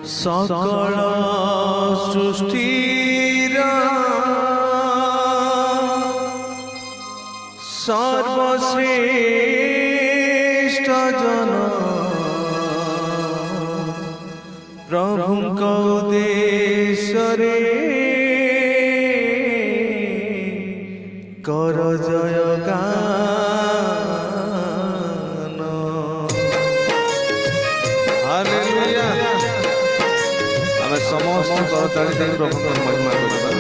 सकल सृष्टिर सर्वश्रेष्ठ जन प्रभुଙ୍କ उद्देश्ୟରେ कर जयगान। हालेलुया। आमे समस्त करताली देई प्रभुଙ୍କ महिमा करिबा।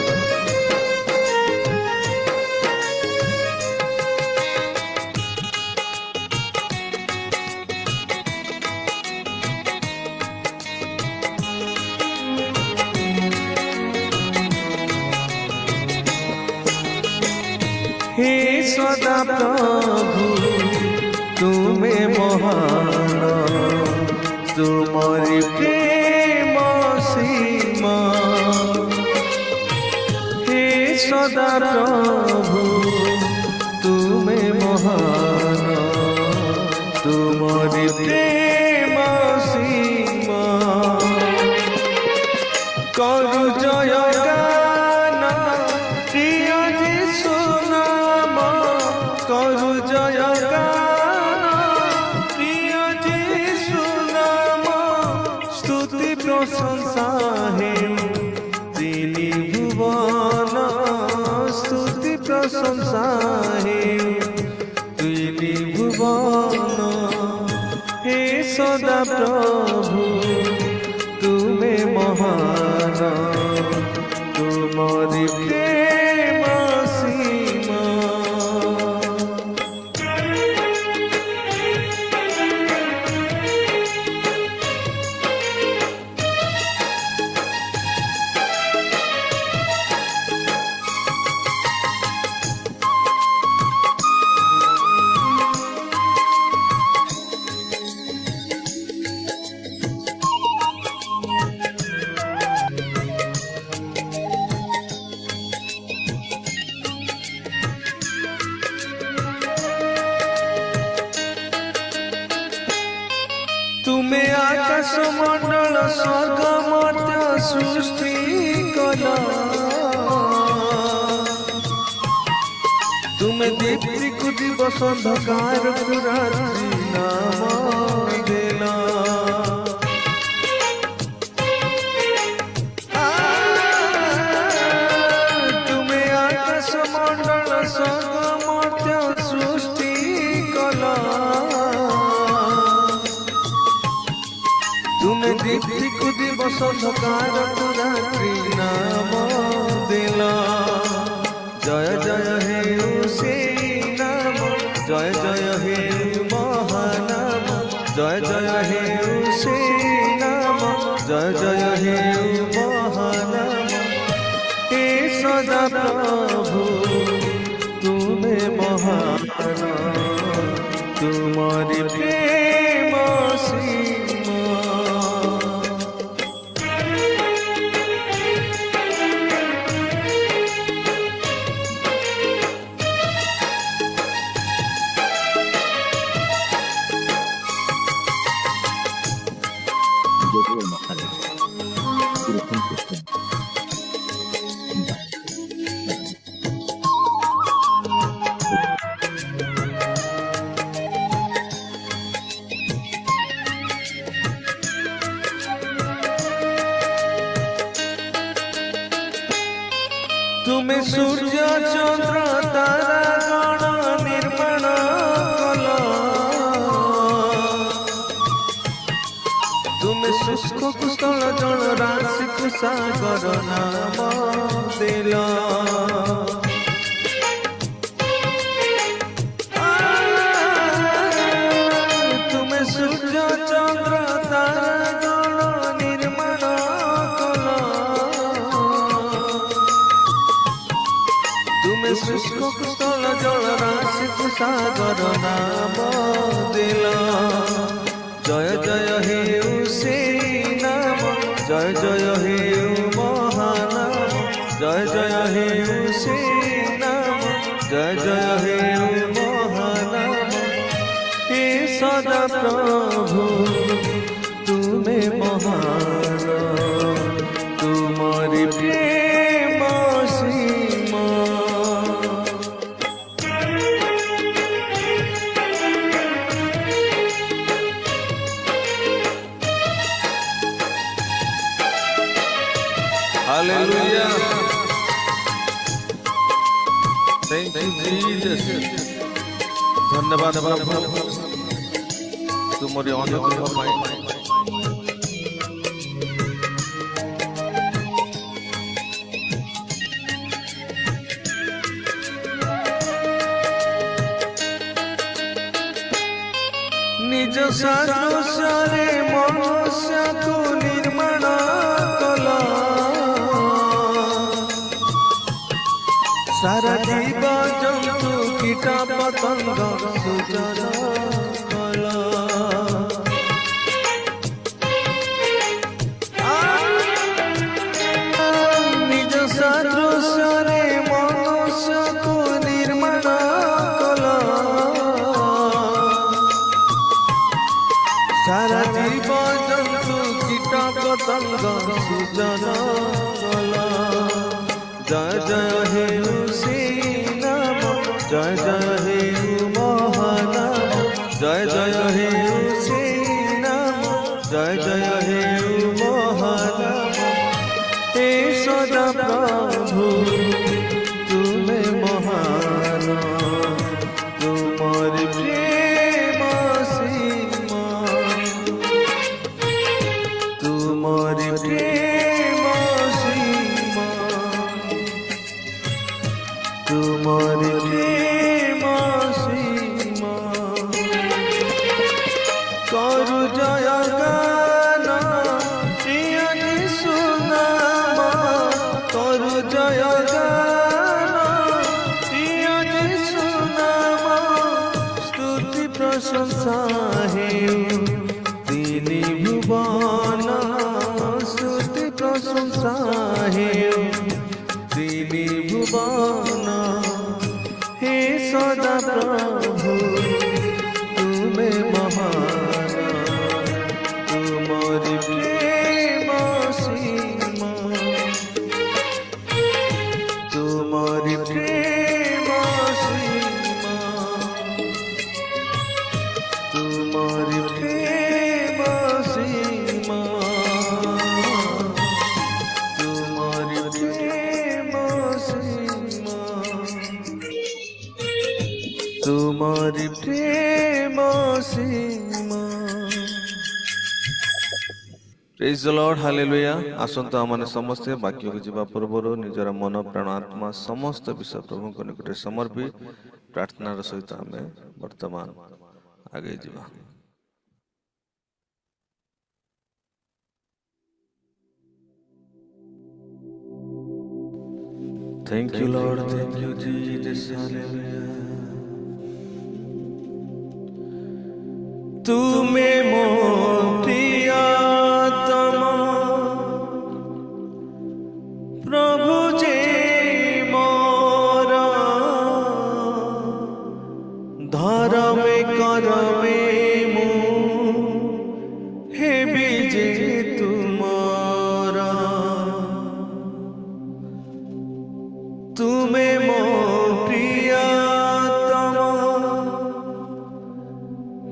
हे सदा प्रभु तुम्हें महान, तुम्हारी प्रेम सीमा। हे सदा प्रभु तुम्हें महान, तुम्हारी प्रेम सीमा। करु जयगान प्रिय यीशु नाम, करु जयगान प्रिय यीशु नाम। स्तुति प्रशंसा है तिनि भुवन, स्तुति प्रशंसा है तिनि भुवन। हे सदा प्रभु तुम्हें महान, तुम्हारी प्रेम सीमा। तुम्हें आकाश मंडल स्वर्ग मर्त्य सृष्टि कला। तुम्हें दीप्ति को दिवस अंधकार को रात्रि नाम देला। तुम्हें आकाश मंडल स्वर्ग मर्त्य सृष्टि कला। तुम्हें दीप्ति को दिवस अंधकार को रात्रि नाम देला। जय जय हे उसे नाम, जय जय हे महानाम, जय जय हे उसे नाम, जय जय हे महानाम। हे सदा प्रभु तुम्हें महान, तुम्हारी प्रेम सीमा। तुम्हें सूर्य चंद्र तारा गण निर्माण कल। तुम्हें शुष्क कुशल जल राशि को सागर नाम देल। तुम्हें सूर्य चंद्र तारा गण निर्माण कल। तुम्हें शुष्क कुशल जल राशि को सागर नाम देल। जय जय हे उसे नाम, जय जय हे महानाम, जय जय हे उसे नाम, जय जय हे महानाम। हे सदा प्रभु तुम्हें महान, Thank you, Jesus. धन्यवाद प्रभु तुम्हारी अनुग्रह पाई निज सादृश्य मनुष्य को निर्माण कला सारा जीव जंतु कीट पतंग सुजन कला निज सादृश्य मनुष्य को निर्माण कला सारा जीव जंतु कीट पतंग सुजन कला जय जय हे नाम जय जय हे महानाम जय जय हे नाम जय जय हे महानाम हे सदा प्रभु तुम्हें महान तुम्हारी प्रेम सीमा तुम्हारी प्रेम सीमा तुम्हारी प्रेम सीमा करु जय गान प्रिय सुनाम करु जय गान प्रिय सुनाम स्तुति प्रशंसा हे तीनी भुवन स्तुति प्रशंसा हे तीनी भुवन हे सदा प्रभु तुम्हें महान तुम्हारी प्रेम सीमा तुम्हारी प्रेम सीमा तुम्हारी प्रेम सीमा तुम्हारी प्रेम सीमा तुम्हारी प्रेम सीमा प्रेज द लॉर्ड हालेलुया आसंत आमने समस्ते वाक्य को जीवा पूर्वर निजर मन प्राण आत्मा समस्त विषय प्रभु को निकट समर्पी प्रार्थनार सहित आम वर्तमान आगे जीवा Thank you Lord, thank you Jesus, hallelujah. तुम्हें मो प्रियतम प्रभु जे मोरा धर्मे करमे मु हे बीजे तुम्हारा तुम्हें मो प्रियतम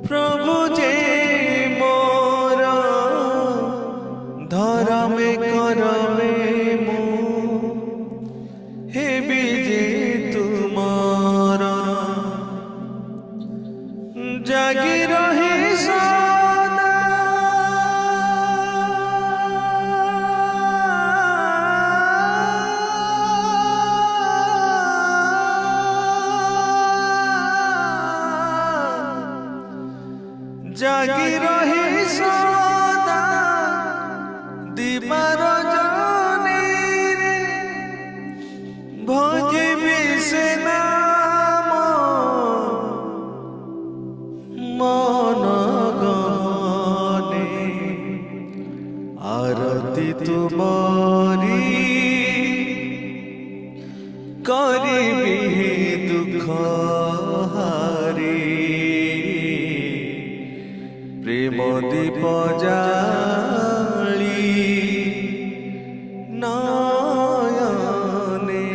प्रभु जे मोरा धर्मे करमे मु हे बीजे तुम्हारा जागी रहे सदा जागी रहे सदा दीवार जाने रे भजिबी से नाम मन गहने आरती तुम्हारी करिबी दुख हारी प्रेम दीप जाली नयने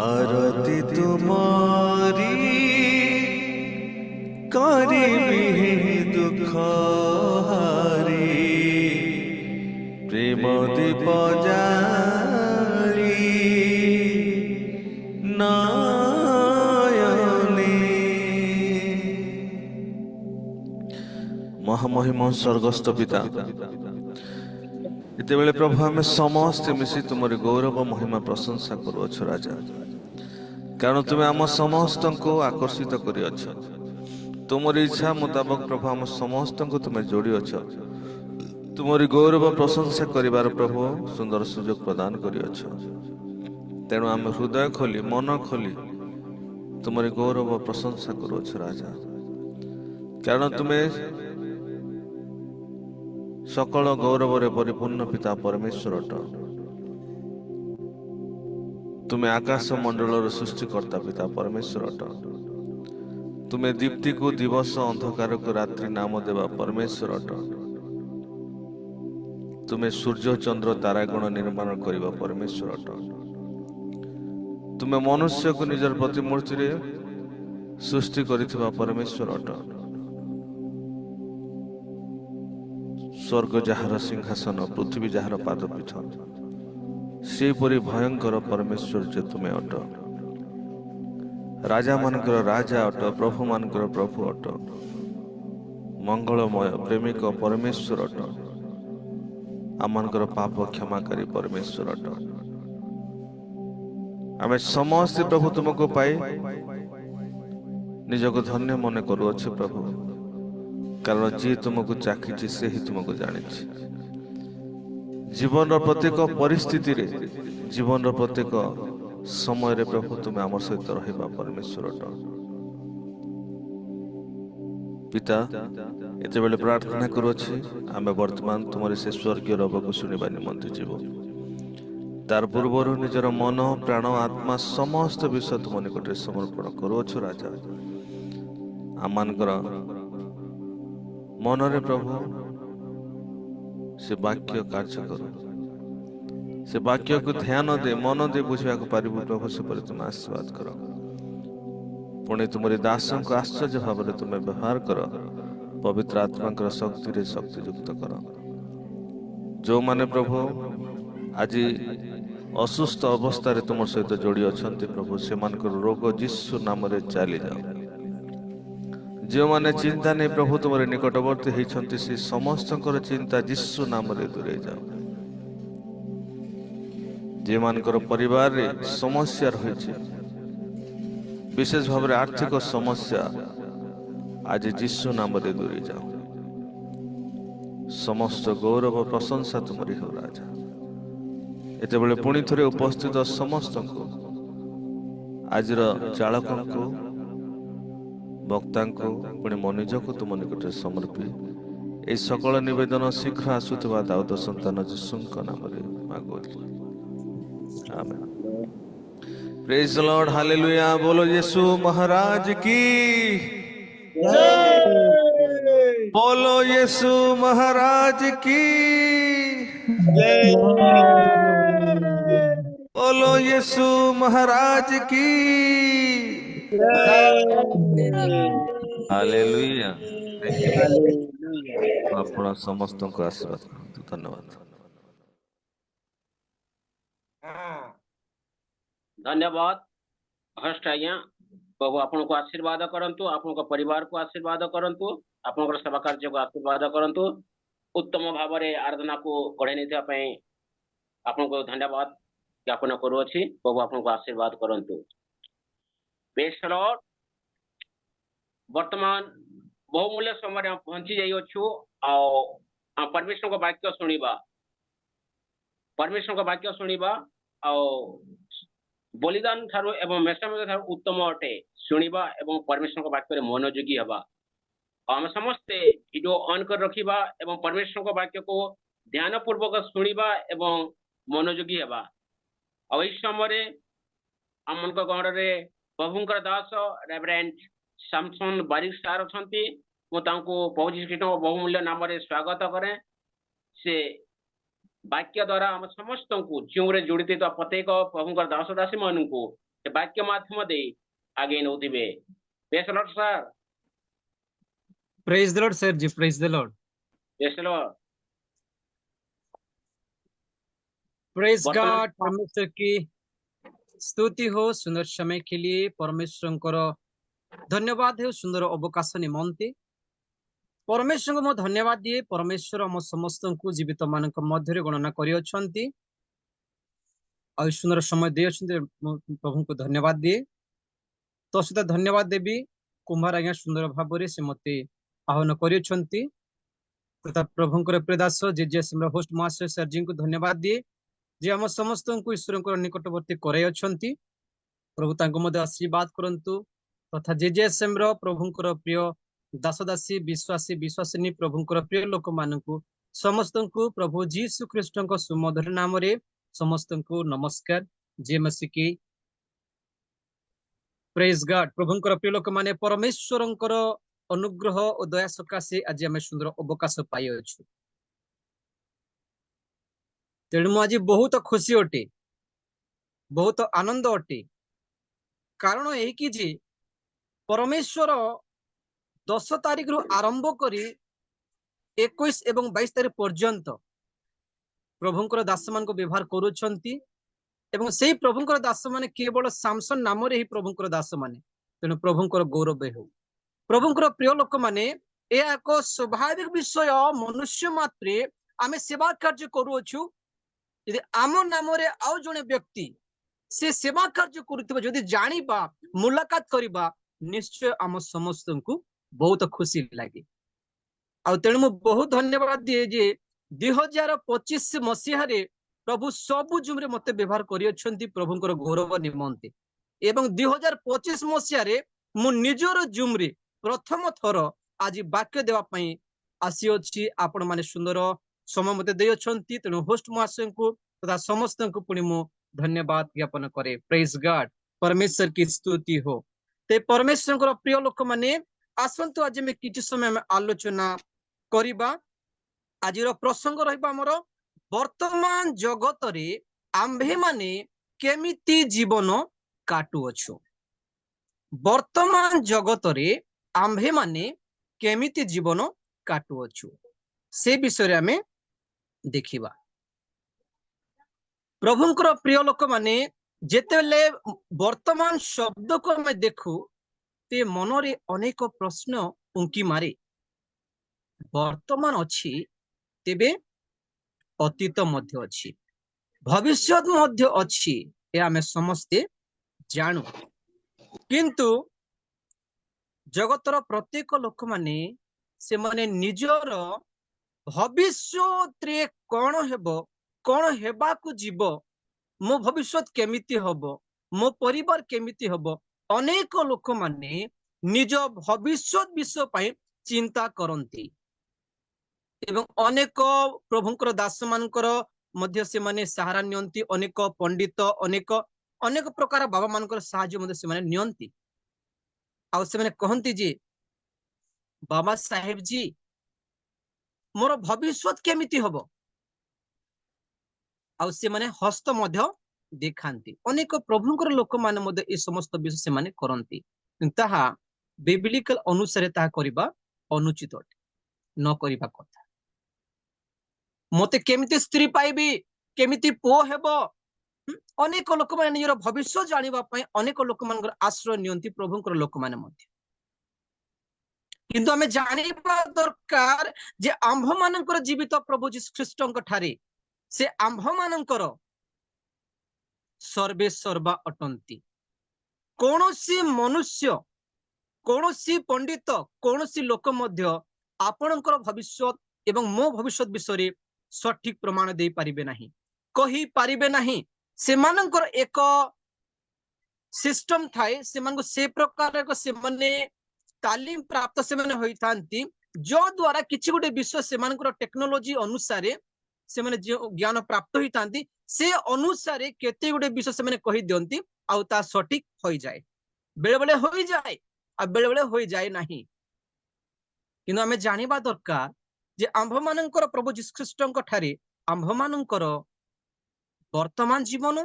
आरती तुम्हारी करिबी दुख हारी प्रेम ଦୀପ ଜାଳି ନୟନେ। ମହାମହିମ ସ୍ୱର୍ଗସ୍ଥ ପିତା, ଯେତେବେଳେ ପ୍ରଭୁ ଆମେ ସମସ୍ତେ ମିଶି ତୁମରି ଗୌରବ ମହିମା ପ୍ରଶଂସା କରୁଅଛୁ ରାଜା, କାରଣ ତୁମେ ଆମ ସମସ୍ତଙ୍କୁ ଆକର୍ଷିତ କରିଅଛ। ତୁମର ଇଚ୍ଛା ମୁତାବକ ପ୍ରଭୁ ଆମ ସମସ୍ତଙ୍କୁ ତୁମେ ଯୋଡ଼ିଅଛ। ତୁମରି ଗୌରବ ପ୍ରଶଂସା କରିବାର ପ୍ରଭୁ ସୁନ୍ଦର ସୁଯୋଗ ପ୍ରଦାନ କରିଅଛ। ତେଣୁ ଆମେ ହୃଦୟ ଖୋଲି ମନ ଖୋଲି ତୁମରି ଗୌରବ ପ୍ରଶଂସା କରୁଅଛୁ ରାଜା, କାରଣ ତୁମେ ସକଳ ଗୌରବରେ ପରିପୂର୍ଣ୍ଣ ପିତା ପରମେଶ୍ୱର ଅଟ। ତୁମେ ଆକାଶ ମଣ୍ଡଳର ସୃଷ୍ଟିକର୍ତ୍ତା ପିତା ପରମେଶ୍ୱର ଅଟ। ତୁମେ ଦୀପ୍ତିକୁ ଦିବସ ଅନ୍ଧକାରକୁ ରାତ୍ରି ନାମ ଦେବା ପରମେଶ୍ୱର ଅଟ। ତୁମେ ସୂର୍ଯ୍ୟ ଚନ୍ଦ୍ର ତାରାଗଣ ନିର୍ମାଣ କରିବା ପରମେଶ୍ୱର ଅଟ। ତୁମେ ମନୁଷ୍ୟକୁ ନିଜର ପ୍ରତିମୂର୍ତ୍ତିରେ ସୃଷ୍ଟି କରିଥିବା ପରମେଶ୍ୱର ଅଟ। ସ୍ୱର୍ଗ ଯାହାର ସିଂହାସନ, ପୃଥିବୀ ଯାହାର ପାଦପୀଠ, ସେହିପରି ଭୟଙ୍କର ପରମେଶ୍ୱର ତୁମେ ଅଟ। ରାଜାମାନଙ୍କର ରାଜା ଅଟ, ପ୍ରଭୁମାନଙ୍କର ପ୍ରଭୁ ଅଟ। ମଙ୍ଗଳମୟ ପ୍ରେମିକ ପରମେଶ୍ୱର ଅଟ। ଆମମାନଙ୍କର ପାପ କ୍ଷମାକାରୀ ପରମେଶ୍ୱର ଅଟ। ଆମେ ସମସ୍ତେ ପ୍ରଭୁ ତୁମକୁ ପାଇ ନିଜକୁ ଧନ୍ୟ ମନେ କରୁଅଛୁ ପ୍ରଭୁ, କାରଣ ଯିଏ ତୁମକୁ ଚାଖିଛି ସେ ହିଁ ତୁମକୁ ଜାଣିଛି। ଜୀବନର ପ୍ରତ୍ୟେକ ପରିସ୍ଥିତିରେ, ଜୀବନର ପ୍ରତ୍ୟେକ ସମୟରେ ପ୍ରଭୁ ତୁମେ ଆମ ସହିତ ରହିବା ପରମେଶ୍ୱର ଅଟ। ପିତା, ଏତେବେଳେ ପ୍ରାର୍ଥନା କରୁଅଛି ଆମେ ବର୍ତ୍ତମାନ ତୁମର ସେ ସ୍ୱର୍ଗୀୟ ରବକୁ ଶୁଣିବା ନିମନ୍ତେ ଯିବୁ। ତାର ପୂର୍ବରୁ ନିଜର ମନ, ପ୍ରାଣ, ଆତ୍ମା ସମସ୍ତ ବିଷୟ ତୁମ ନିକଟରେ ସମର୍ପଣ କରୁଅଛୁ ରାଜା। ଆମମାନଙ୍କର ମନରେ ପ୍ରଭୁ ସେ ବାକ୍ୟ କାର୍ଯ୍ୟ କରୁ, ସେ ବାକ୍ୟକୁ ଧ୍ୟାନ ଦେ, ମନ ଦେଇ ବୁଝିବାକୁ ପାରିବୁ ପ୍ରଭୁ, ସେପରି ତୁମେ ଆଶୀର୍ବାଦ କର। ପୁଣି ତୁମରି ଦାସଙ୍କୁ ଆଶ୍ଚର୍ଯ୍ୟ ଭାବରେ ତୁମେ ବ୍ୟବହାର କର। ପବିତ୍ର ଆତ୍ମାଙ୍କର ଶକ୍ତିରେ ଶକ୍ତିଯୁକ୍ତ କର। ଯେଉଁମାନେ ପ୍ରଭୁ ଆଜି ଅସୁସ୍ଥ ଅବସ୍ଥାରେ ତୁମ ସହିତ ଯୋଡ଼ି ଅଛନ୍ତି ପ୍ରଭୁ, ସେମାନଙ୍କର ରୋଗ ଯୀଶୁ ନାମରେ ଚାଲିଯାଉ। ଯେଉଁମାନେ ଚିନ୍ତା ନେଇ ପ୍ରଭୁ ତୁମର ନିକଟବର୍ତ୍ତୀ ହେଇଛନ୍ତି, ସେ ସମସ୍ତଙ୍କର ଚିନ୍ତା ଯୀଶୁ ନାମରେ ଦୂରେଇ ଯାଉ। ଯେଉଁମାନଙ୍କର ପରିବାରରେ ସମସ୍ୟା ରହିଛି, ବିଶେଷ ଭାବରେ ଆର୍ଥିକ ସମସ୍ୟା, ଆଜି ଯୀଶୁ ନାମରେ ଦୂରେଇ ଯାଉ। ସମସ୍ତ ଗୌରବ ପ୍ରଶଂସା ତୁମରି ହେଉ ରାଜା। ଏତେବେଳେ ପୁଣି ଥରେ ଉପସ୍ଥିତ ସମସ୍ତଙ୍କୁ, ଆଜିର ଚାଳକଙ୍କୁ, ବକ୍ତାଙ୍କୁ, ପୁଣି ମୋ ନିଜକୁ ତୁମ ନିକଟରେ ସମର୍ପି ଏହି ସକଳ ନିବେଦନ ଶୀଘ୍ର ଆସୁଥିବା ଦାଉଦ ସନ୍ତାନ ଯୀଶୁଙ୍କ ନାମରେ ମାଗୁଅଛି। Amen. Praise the lord, hallelujah. बोलो यीशु महाराज की जय। बोलो यीशु महाराज की जय। बोलो यीशु महाराज की जय। हालेलुया। ଆପଣ ସମସ୍ତଙ୍କୁ ଆଶୀର୍ବାଦ କରନ୍ତୁ। ଧନ୍ୟବାଦ। धन्यवाद हस्ट आज्ञा। प्रभु आपन को आशीर्वाद करंतु, आपन को परिवार को आशीर्वाद करंतु, आपन को सेवा कार्य को आशीर्वाद करंतु। उत्तम भाव में आराधना को गढ़े नहीं पे आपन को धन्यवाद ज्ञापन करुअछि। प्रभु आपन को आशीर्वाद करंतु। Praise the Lord. वर्तमान बहुमूल्य समय हम पहुंची जाइ अछु आ परमेश्वर को वाक्य सुनिबा, परमेश्वर को वाक्य सुनिबा आ बलिदान ठारू एवं मेषामेष ठारू उत्तम अटे शुणिबा एवं परमेश्वर वाक्य मनोयोगी हवा। आम समस्ते वीडियो ऑन कर रखिबा एवं परमेश्वर वाक्य को ध्यान पूर्वक शुणिबा एवं मनोयोगी हवा। आ इस समय आम गण रे प्रभुंकर दास रेवरेंट सैमसन बारिक सार अछंती। पहुंची बहुमूल्य नाम रे स्वागत करें। से वाक्य द्वारा आम समस्त को जीव जोड़ी प्रत्येक प्रभुंकर दास दासी मान को वाक्य माध्यम दे आगे नौथिबे। Praise the lord sir. Praise the lord sir जी। Praise the lord. Praise the lord. Praise वर्तमान गॉड। परमेश्वर की स्तुति हो सुंदर समय के लिए। परमेश्वर धन्यवाद है सुंदर अवकाश निमंते। परमेश्वर को मो धन्यवाद दिए। परमेश्वर आम समस्त को जीवित मान मध्य गणना कर सुंदर समय दे प्रभु को धन्यवाद दिए। तो सहित धन्यवाद देवी कुंभार आज्ञा सुंदर भाव से मत आह्वान कर प्रभु प्रेदास जे होस्ट महाशय सर जी को धन्यवाद दिए जे आम समस्त को ईश्वर निकटवर्ती कराई अच्छी। प्रभु तांको आशीर्वाद करंतु तथा जेजेएसएम रो प्रभुंकर प्रिय दासदासी विश्वासी विश्वासिनी प्रभुंकर प्रिय लोक मानकु समस्त को प्रभु जीसु ख्रीष्ट सुमधुर नाम रे समस्त को नमस्कार। जे मसी की प्रेज गॉड। प्रभुंकर प्रिय लोक माने परमेश्वरंकर अनुग्रह और दया सकाशे आज आम सुंदर अवकाश पाई अच्छु। तेणु आज बहुत खुशी अटे, बहुत आनंद अटे। कारण यही कि जे परमेश्वर 10 तारीख रु आरंभ करी 21 एवं 22 तारीख पर्यंत प्रभुंकर दास मान को व्यवहार करुछंती एवं सेही प्रभुंकर दास माने केवल सामसन नाम रे ही प्रभुंकर दास माने। तेणु प्रभुंकर गौरव हो। प्रभुंकर प्रिय लोक माने यह एक स्वाभाविक विषय। मनुष्य मात्रे आमे सेवा कार्य करूछु। यदि आम नाम रे आउ जने व्यक्ति से सेवा कार्य करुथिबा जदि जानिबा मुलाकात करिबा निश्चय आम समस्त को बहुत खुशी लगे। आ तेणु मु बहुत धन्यवाद दिए जे 2025 मसीह रे प्रभु सबु जुमरे मते व्यवहार करियछंती प्रभुंकर गौरव निमंते। एवं 2025 मसीह रे मु निजर जुमरे प्रथम थर आज वाक्य देवा पई आसी अछि। आपण माने सुंदर समय मते देयछंती। तेणु होस्ट महाशय को तथा समस्त को पुणी मु धन्यवाद ज्ञापन करे। Praise God. परमेश्वर की स्तुति हो। ते परमेश्वर प्रिय लोक माने आसंतु आज में किछि समय में आलोचना करिबा। आज प्रसंग रहिबा हमर वर्तमान जगत रे आम्भे माने केमिति जीवन काटु अछु। वर्तमान जगत रे आम्भे माने केमिति जीवन काटु अछु से विषय रे हमें देखिबा। प्रभुंकर प्रिय लोक माने जेतेले वर्तमान शब्द को हमें देखु ते मनरे अनेक प्रश्न उंकी मारे। वर्तमान अछि तेबे अतीत मध्य अछि, भविष्यत मध्य अछि। ए आमे समस्ते जानू। किंतु जगतर प्रत्येक लोक माने से माने निजर भविष्यत रे कोन हेबो, कोन हेबा को जीव, मो भविष्यत केमिति हबो, मो परिवार केमिति हबो, अनेक लोक माने निज भविष्यत विषय पई चिंता करंती। एवं अनेक प्रभुंकर दास मानकर मध्य से माने सहारा नियंती। अनेक पंडित अनेक अनेक प्रकार बाबा मानकर साहाय्य मध्य से माने नियंती। आ से माने कहंती जे बाबा साहेब जी मोर भविष्यत केमिति हबो। आ से माने हस्त मध्य देखांती। अनेक प्रभुंकर लोक माने मध्य ए समस्त विषय से माने करंती। ताहा बिब्लिकल अनुसार ताहा करिबा अनुचित अटे, न करिबा कथा। मते केमिति स्त्री पाइबी, केमिति पो हेबो, अनेक लोक माने निजर भविष्य जानिबा पई अनेक लोक मानकर आश्रय नियंती प्रभुंकर लोक माने मध्य। किंतु हमें जानिबा दरकार जे आंभ मानकर जीवित प्रभु जीसु ख्रीष्टंक ठारे से आंभ मानकर सर्वे सर्वा अटंती। कोनोसी मनुष्य, कोनोसी पंडित, कोनोसी लोक मध्य आपणकर भविष्यत एवं मो भविष्यत विषय सठिक प्रमाण दे पारिबे नाही, कहि पारिबे नाही। सेमानकर एक सिस्टम थाए, सेमानको से प्रकार एक से माने तालीम प्राप्त से माने होइतांती, जो द्वारा किछि गुटे विषय सेमानकर टेक्नोलॉजी अनुसार से माने जो ज्ञान प्राप्त होइतांती से अनुसार केते गुटे विषय से माने कहि दियंती आ ता सठिक होई जाय। बेले बेले होई जाय आ बेले बेले होई जाय नाही। किंतु हमें जानिबा दरकार जे आंभ मानकर प्रभु जीसु ख्रीष्टंक ठारे आंभ मानकर वर्तमान जीवन,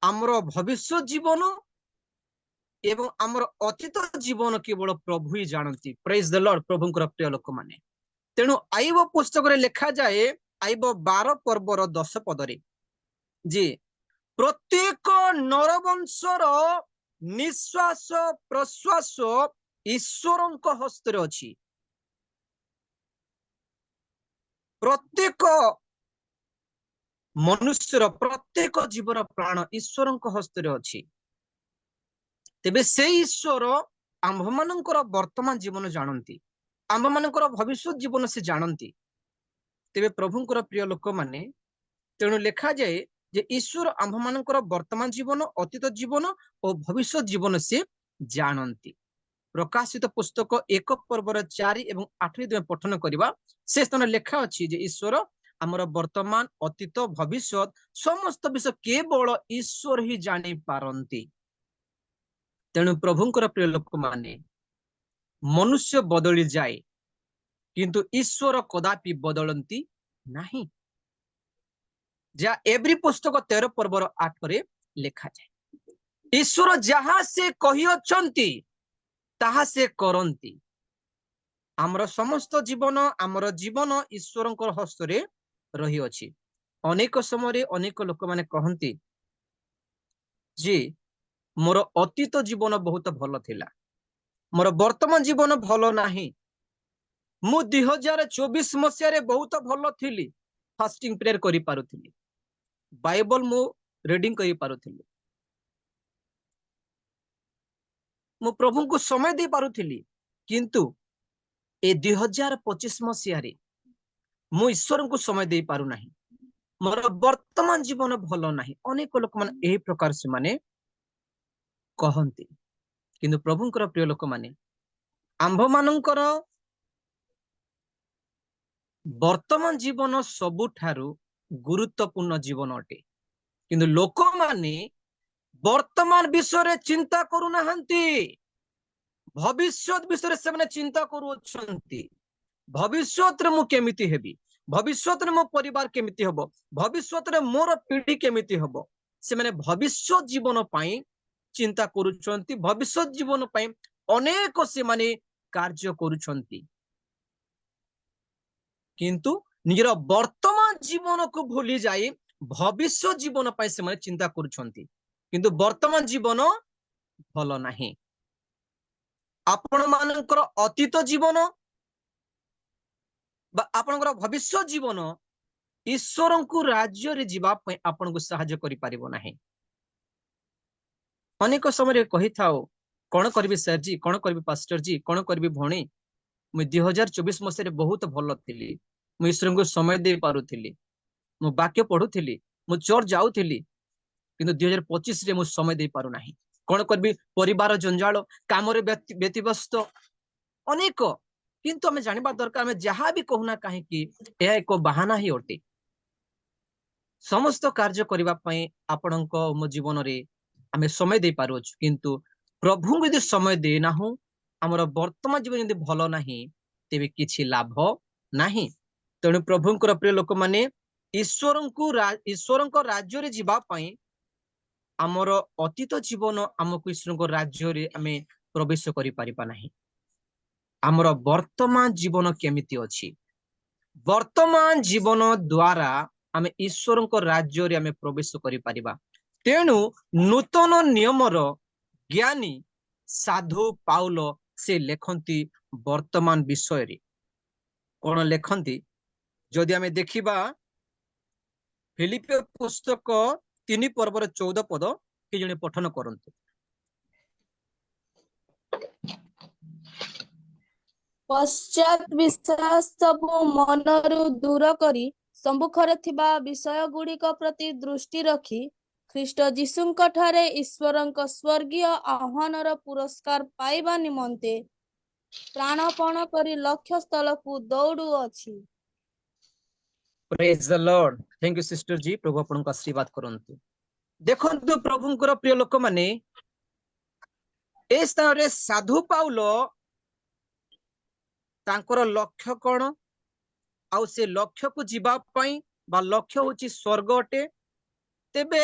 आमर भविष्य जीवन एवं आमर अतीत जीवन केवल प्रभु ही जानती। Praise the lord. प्रभुंकर प्रिय लोक माने तेणु आईब पुस्तक रे लिखा जाए आइब 12 पर्वर 10 पदरे जे प्रत्येक नरवंशर निश्वास प्रश्वास ईश्वरଙ୍କ हस्ତରେ ଅଛି। प्रत्येक मनुष्यर प्रत्येक जीवर प्राण ईश्वरଙ୍କ हस्ତରେ ଅଛି। तेबे से ईश्वर आम्भ मानकर वर्तमान जीवन जानती, आम्भ मानकर भविष्य जीवन से जानती। तेबे प्रभुंकर प्रिय लोक माने तेणु लेखा जाए जे ईश्वर आम्भ मानकर वर्तमान जीवन अतीत जीवन और भविष्य जीवन से जानती। प्रकाशित पुस्तक 1 पर्वर 4 एवं 8 पठन करबा से स्थान लेखा अछि जे ईश्वर आमर वर्तमान अतीत भविष्य समस्त विषय केवल ईश्वर ही जानी पारंती। तेणु प्रभुंकर प्रिय लोक माने मनुष्य बदली जाए किंतु ईश्वर कदापि बदलती नहीं। जा एवरी पुस्तक 13 पर्वर 8 रे लेखा जाए ईश्वर जहा से कहि अछंती ताहा से करंती। आमर समस्त जीवन आमर जीवन ईश्वरंकर हस्तरे रही अछि। अनेक समय अनेक लोक माने कहंती जे मोर अतीत जीवन बहुत भल थिला, मोर वर्तमान जीवन भल नाही। मु 2024 मसिया बहुत भल थिली, फास्टिंग प्रेयर करि पारुथिली, बाइबल मु रीडिंग करि पारुथिली, मु प्रभु को समय दे पारुथिली, किंतु ए 2025 मसिया मु ईश्वर को समय दे पारु नाही। मोर वर्तमान जीवन भल नाही। अनेक लोक माने एही प्रकार से माने कहंती, किंतु प्रभुंकर प्रिय लोक माने आंभ मानकर वर्तमान जीवन सबुठारु गुरुत्वपूर्ण जीवन अटे। किंतु लोक माने वर्तमान विषय चिंता करू नाहंती, भविष्य विषय से चिंता करूछंती। भविष्यत रे मु केमिति हेबी, भविष्यत रे मो परिवार केमिति हबो, भविष्यत रे मोर पीढ़ी केमिति हबो, से माने भविष्य जीवन पई चिंता करूछंती। भविष्य जीवन पई अनेक से माने कार्य करूछंती, किंतु निजर वर्तमान जीवन को भूली जाई भविष्य जीवन पई से माने चिंता करूछंती। किंतु वर्तमान जीवन भल नाही। आपण मानकर अतीत जीवन बा आपनकर भविष्य जीवन ईश्वर को राज्य रे जीवा पई आपन को सहायता करि परिबो नाही। अनेक समय कहि थाओ कोन करबी सर जी, कोन करबी पास्टर जी, कोन करबी भणी, मु 2024 मसिया बहुत भल थिली, मु ईश्वर को समय दे पारुथिली, मु वाक्य पढुथिली, मु चर्च जाउथिली, किंतु 2025 रे मु समय दे पारु नाही। कोन करबी परिवार जंजाल काम रे व्यतिव्यस्त अनेक, किंतु हमें जानिबा दरकार हमें जहां भी कहूना काहे कि यह एक बहाना ही अटे। समस्त कार्य करबा पई आपनक मो जीवन रे हमें समय दे पारो, किंतु प्रभु को यदि समय दे नाहु हमर वर्तमान जीवन यदि भलो नाही तेबे किछि लाभ नाही। तेणु प्रभुंकर प्रिय लोक माने ईश्वरंक राज्य रे जीवा पई आमर अतीत जीवन आमको ईश्वरंक राज्य रे हमें प्रवेश करि परिबा नाही। आमर वर्तमान जीवन केमिति अछि, वर्तमान जीवन द्वारा आमे ईश्वरंक राज्य रे हमें प्रवेश करि परिबा। तेणु नूतन नियमर ज्ञानी साधु पाउल से लेखंती वर्तमान विषय रे कोन लेखंती जदि हमें देखिबा फिलिपियो पुस्तक 3 पर्वर 14 पद कि जने पठन करंतु। पश्चात विषय सब मनरु दूर करी सम्मुखरे थिबा विषय गुड़िक प्रति दृष्टि रखी ख्रीष्ट जीशुंक ठारे ईश्वरंक स्वर्गीय आह्वानर पुरस्कार पाइबा निमंते प्राणपण करी लक्ष्य स्थल को दौड़ू अछि। Praise the lord. Thank you sister जी, प्रभु आपनको आशीर्वाद करंतु। देखंतु प्रभुंकर प्रिय लोक माने ए स्थान रे साधु पाउल तांकर लक्ष्य कोन आउ से लक्ष्य को जीवा पई बा लक्ष्य होची स्वर्ग अटे। तेबे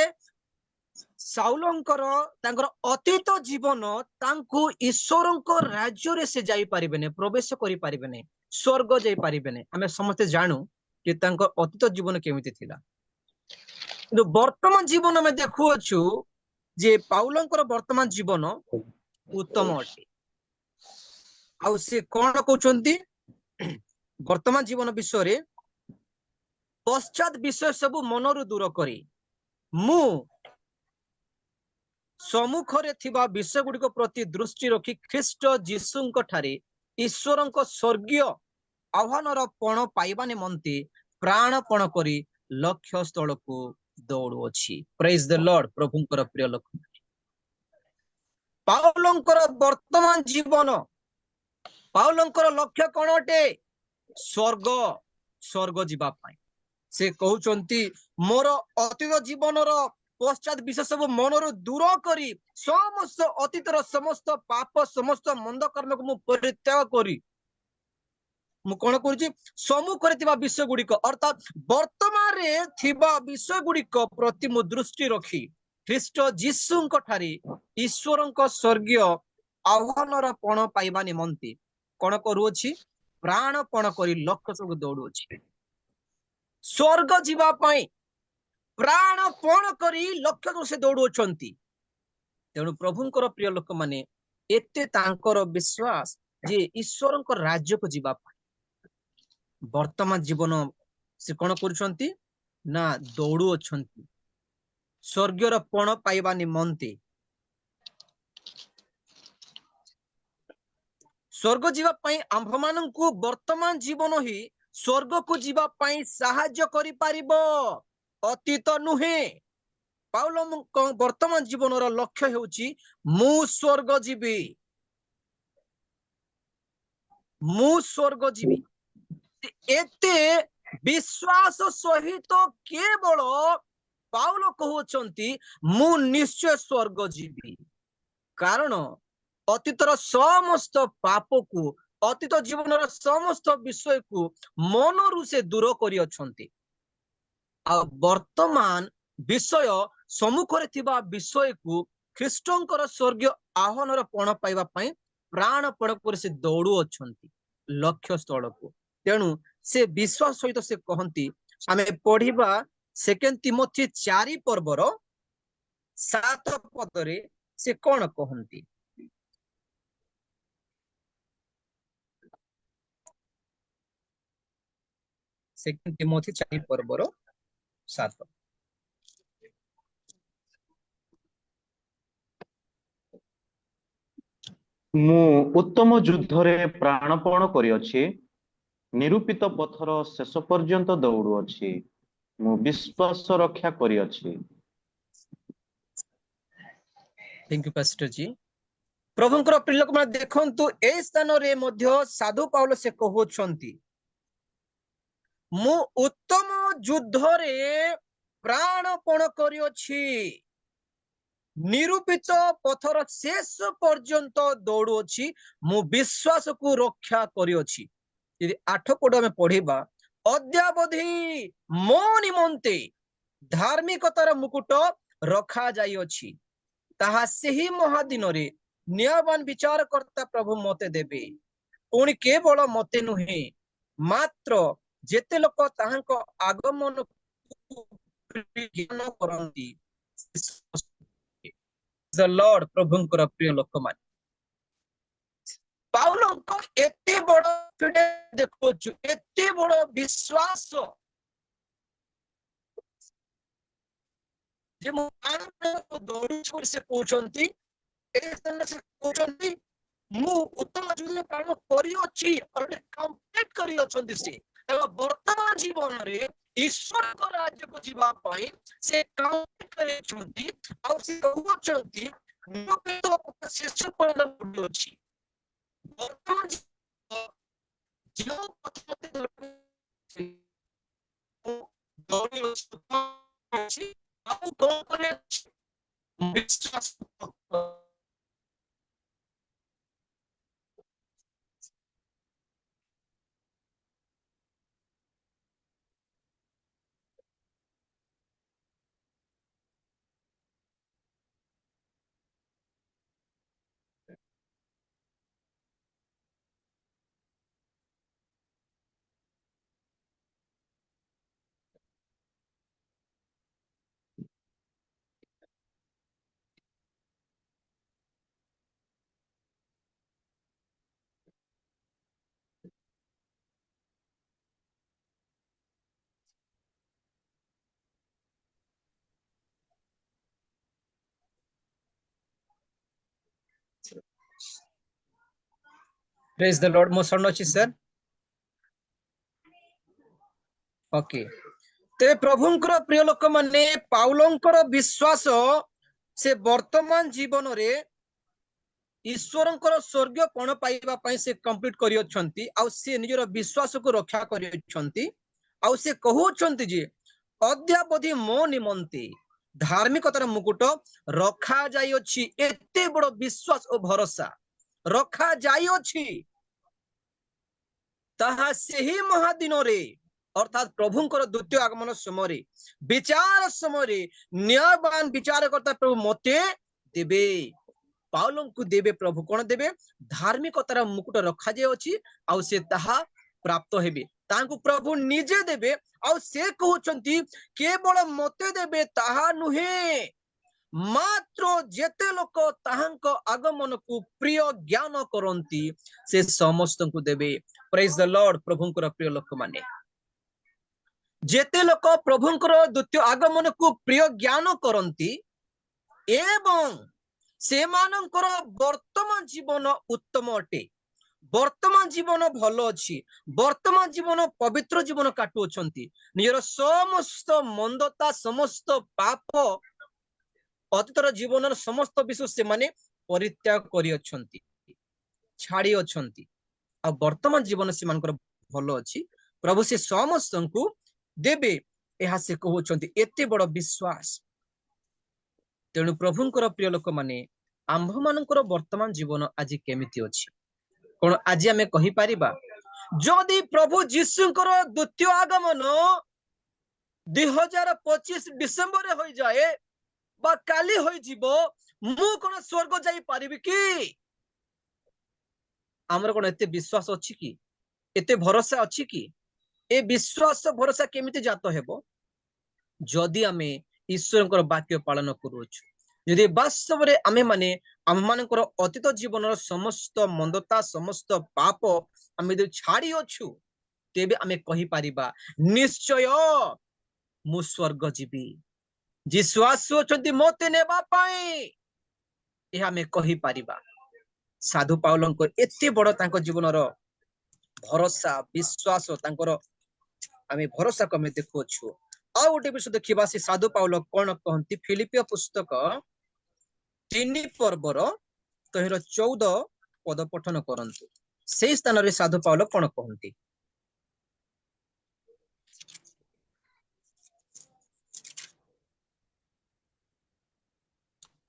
साउलंकर तांकर अतीत जीवन तांको ईश्वरंक राज्य रे से जाई परिबेने, प्रवेश करि परिबेने, स्वर्ग जाई परिबेने। हमें समस्त जानू कि तांकर अतीत जीवन केमिति थिला किंतु वर्तमान जीवन में देखुअछु जे पाउलंकर वर्तमान जीवन उत्तम अटे आउ से कोन कहउचंती वर्तमान जीवन विषय रे पश्चात विषय सब मनरु दूर करी मु सम्मुखरे थिबा विषय गुड़िक प्रति दृष्टि रखी ख्रीष्ट जीशुंक ठारे ईश्वरंक स्वर्गीय आह्वानर पण पाइबा निमंते प्राणपण करी लक्ष्य स्थल को दौड़ुअछि प्रेज द लॉर्ड प्रभुंकर प्रिय लोक पाउलंकर वर्तमान जीवन पाउलंकर लक्ष्य कोन अटे स्वर्ग स्वर्ग जीवा पाई से कहउचंती मोर अतीत जीवनर पश्चात विषय सब मनरु दूर करी समस्त अतीतर समस्त पाप समस्त मंद कर्म को मु परित्याग करी मु कोन करूची सम्मुखरे थिबा विषय गुड़िक अर्थात वर्तमान रे थिबा विषय गुड़िक प्रति मु दृष्टि रखी ख्रीष्ट जीशुंक ठारे ईश्वरंक स्वर्गीय आह्वानर पण पाइबा निमंते कोन करूची प्राणपण करी लक्ष्य सब दौड़ुअछि स्वर्ग जीवा पाई प्राणपण करी लक्ष्य से दौड़ुअछंती तेणु प्रभुंकर प्रिय लोक माने एते तांकर विश्वास जे ईश्वरंक राज्य को जीवा पाई वर्तमान जीवन से कोन करूछंती ना दौड़ुअछंती स्वर्गीयर पण पाइबा निमंते स्वर्ग जीवा पाई आंभ माननकु वर्तमान जीवन ही स्वर्ग को जीवा पाई सहाय्य करि पारिबो अतीत नुहे पाउल वर्तमान जीवनर लक्ष्य हेउची मु स्वर्ग जीवी एते विश्वास सहित केवल पाउल कहउचंती मु निश्चय स्वर्ग जीवी कारण अतीतर समस्त पाप को अतीत जीवनर समस्त विषय को मनरु से दूर करी अछंती आ वर्तमान विषय सम्मुखरे थिबा विषय को ख्रीष्टंकर स्वर्गीय आह्वानर पण पाइबा पई प्राणपण कर से दौड़ु अछंती लक्ष्य स्थल को तेणु से विश्वास सहित से कहंती आमे पढ़िबा सेकेंड तिमोथी 4 पर्वर 7 पदरे से कोन कहंती सेकेंड तिमोथी 4 पर्वर 7 ମୁଁ ଉତ୍ତମ ଯୁଦ୍ଧରେ ପ୍ରାଣପଣ କରିଅଛି ନିରୂପିତ ପଥର ଶେଷ ପର୍ଯ୍ୟନ୍ତ ଦୌଡୁଅଛି ମୁଁ ବିଶ୍ୱାସ ରକ୍ଷା କରିଅଛି थैंक यू पास्टर जी प्रभुंकर प्रिय लोक माने देखंतु ए स्थान रे मध्य साधु पाउल से कहउछंती मु उत्तम युद्ध रे प्राणपण करियोछि निरूपित पथर शेष पर्यंत दौड़ुअछि मु विश्वास को रक्षा करियोछि यदि 8 पद में पढ़िबा अद्यावधि मो निमंते धार्मिकतार मुकुट रखा जाइयोछि ताहा सेही महादिन रे न्यायवान विचारकर्ता प्रभु मते देबे पुणी केवल मते नुहे मात्र जेते लोक ताहांक आगमन ज्ञान करंती द लॉर्ड प्रभुंकर प्रिय लोक मान पाउलंक एते बड़ देखुछु एते बड़ विश्वास जे मु दौड़ू छोड़ से कहउचंती ए स्थान से कहउचंती मु उत्तम युद्ध प्राण करी अछि और कंप्लीट करी अछंती से वर्तमान जीवन रे ईश्वर को राज्य को जीवा पाई से कंप्लीट करे छंती और से कहउचंती निरूपित शेष पर्यंत अछि वर्तमान जो पथ दौड़ी अछि ଆଉ କଣ କରେ विश्वास प्रेज द लॉर्ड मो शरण अछि सर ओके ते प्रभुंकर प्रिय लोक माने पाउलंकर विश्वास से वर्तमान जीवन रे ईश्वरंकर स्वर्गीय कोण पाइबा पई से कंप्लीट करि अछंती आ से निजर विश्वास को रक्षा करि अछंती आ से कहउछंती जे अद्यावधि मो निमंती धार्मिकतार मुकुट रखा जाई अछि एते बड़ विश्वास और भरोसा रखा जाई अछि ताहा सेही महादिन रे अर्थात प्रभुंकर द्वितीय आगमन समय विचार समय न्यायवान विचारकर्ता प्रभु मते देबे पाउलम को देबे प्रभु कोन देबे धार्मिकतार मुकुट रखा जाय अछि आ से ताहा प्राप्त हेबे तांको प्रभु निजे देबे आ से कहउचंती केवल मते देबे ताहा नुहे मात्र जेते लोक ताहांक आगमन को प्रिय ज्ञान करंती से समस्त को देबे प्रेज द लॉर्ड प्रभुंकर प्रिय लोक माने जेते लोक प्रभुंकर द्वितीय आगमन को प्रिय ज्ञान करंती एवं सेमानंकर वर्तमान जीवन उत्तम अटे वर्तमान जीवन भल अछि वर्तमान जीवन पवित्र जीवन काटु अछंती निजर समस्त मंदता समस्त पाप अतीतर जीवन समस्त विषय से माने परित्याग करि अछंती छाड़ी अछंती आ वर्तमान जीवन से मानकर भल अछि प्रभु से समस्त को देबे एहा से कहउछंती एते बड़ विश्वास तेणु प्रभुंकर प्रिय लोक माने आंभ मानकर वर्तमान जीवन आज केमिति अछि कोन आज आमे कहि परिबा जदि प्रभु जीशुंकर द्वितीय आगमन 2025 डिसेंबर रे होई जाए बा काली होई जीवो मु कोन स्वर्ग जाई परिबि कि हमर कोन एते विश्वास अछि कि एते भरोसा अछि कि ए विश्वास भरोसा केमिति जात हेबो जदि आमे ईश्वरंकर वाक्य पालन करूछु यदि वास्तव रे आमे माने आम मानकर अतीत जीवन समस्त मंदता समस्त पाप आमे यदि छाड़ी अछु तेबे आमे कहि परिबा निश्चय मु स्वर्ग जीवी विश्वास अछंती मते नेबा पाई ए आमे कहि परिबा साधु पाउलंकर एते बड़ तांको जीवनर भरोसा विश्वास तांकर आमे भरोसा कमे देखुछु आ गोटे विषय देखिबा से साधु पाउल कोन कहंती फिलिपियो पुस्तक 3 पर्वर तहिर 14 पद पठन करंतु से स्थान रे साधु पाउल कोन कहंती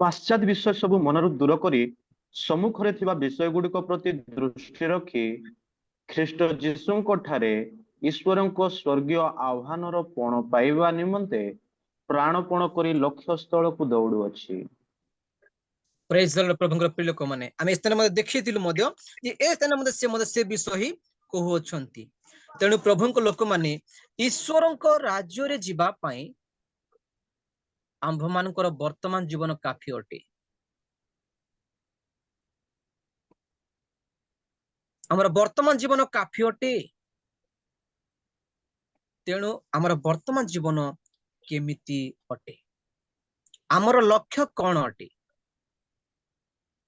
पाश्चात विषय सब मनरु दूर करी सम्मुखरे थिबा विषय गुडिक प्रति दृष्टि रखी ख्रीष्ट जीशुंको ठारे ईश्वरंको स्वर्गीय आह्वानर पण पाइबा निमंते प्राणपण करी लक्ष्य स्थल को दौड़ू अछि प्रेज द लॉर्ड प्रभुंकर प्रिय लोक माने आमे स्थान मध्ये देखिथिलु मध्ये जे ए स्थान मध्ये से विषय ही कहू अछंती तेणु प्रभुंक लोक माने ईश्वरंको राज्य रे जीवा पई आंभ मानकर वर्तमान जीवन काफी अटे हमर वर्तमान जीवन काफी अटे तेणु हमर वर्तमान जीवन केमिति अटे हमर लक्ष्य कोन अटे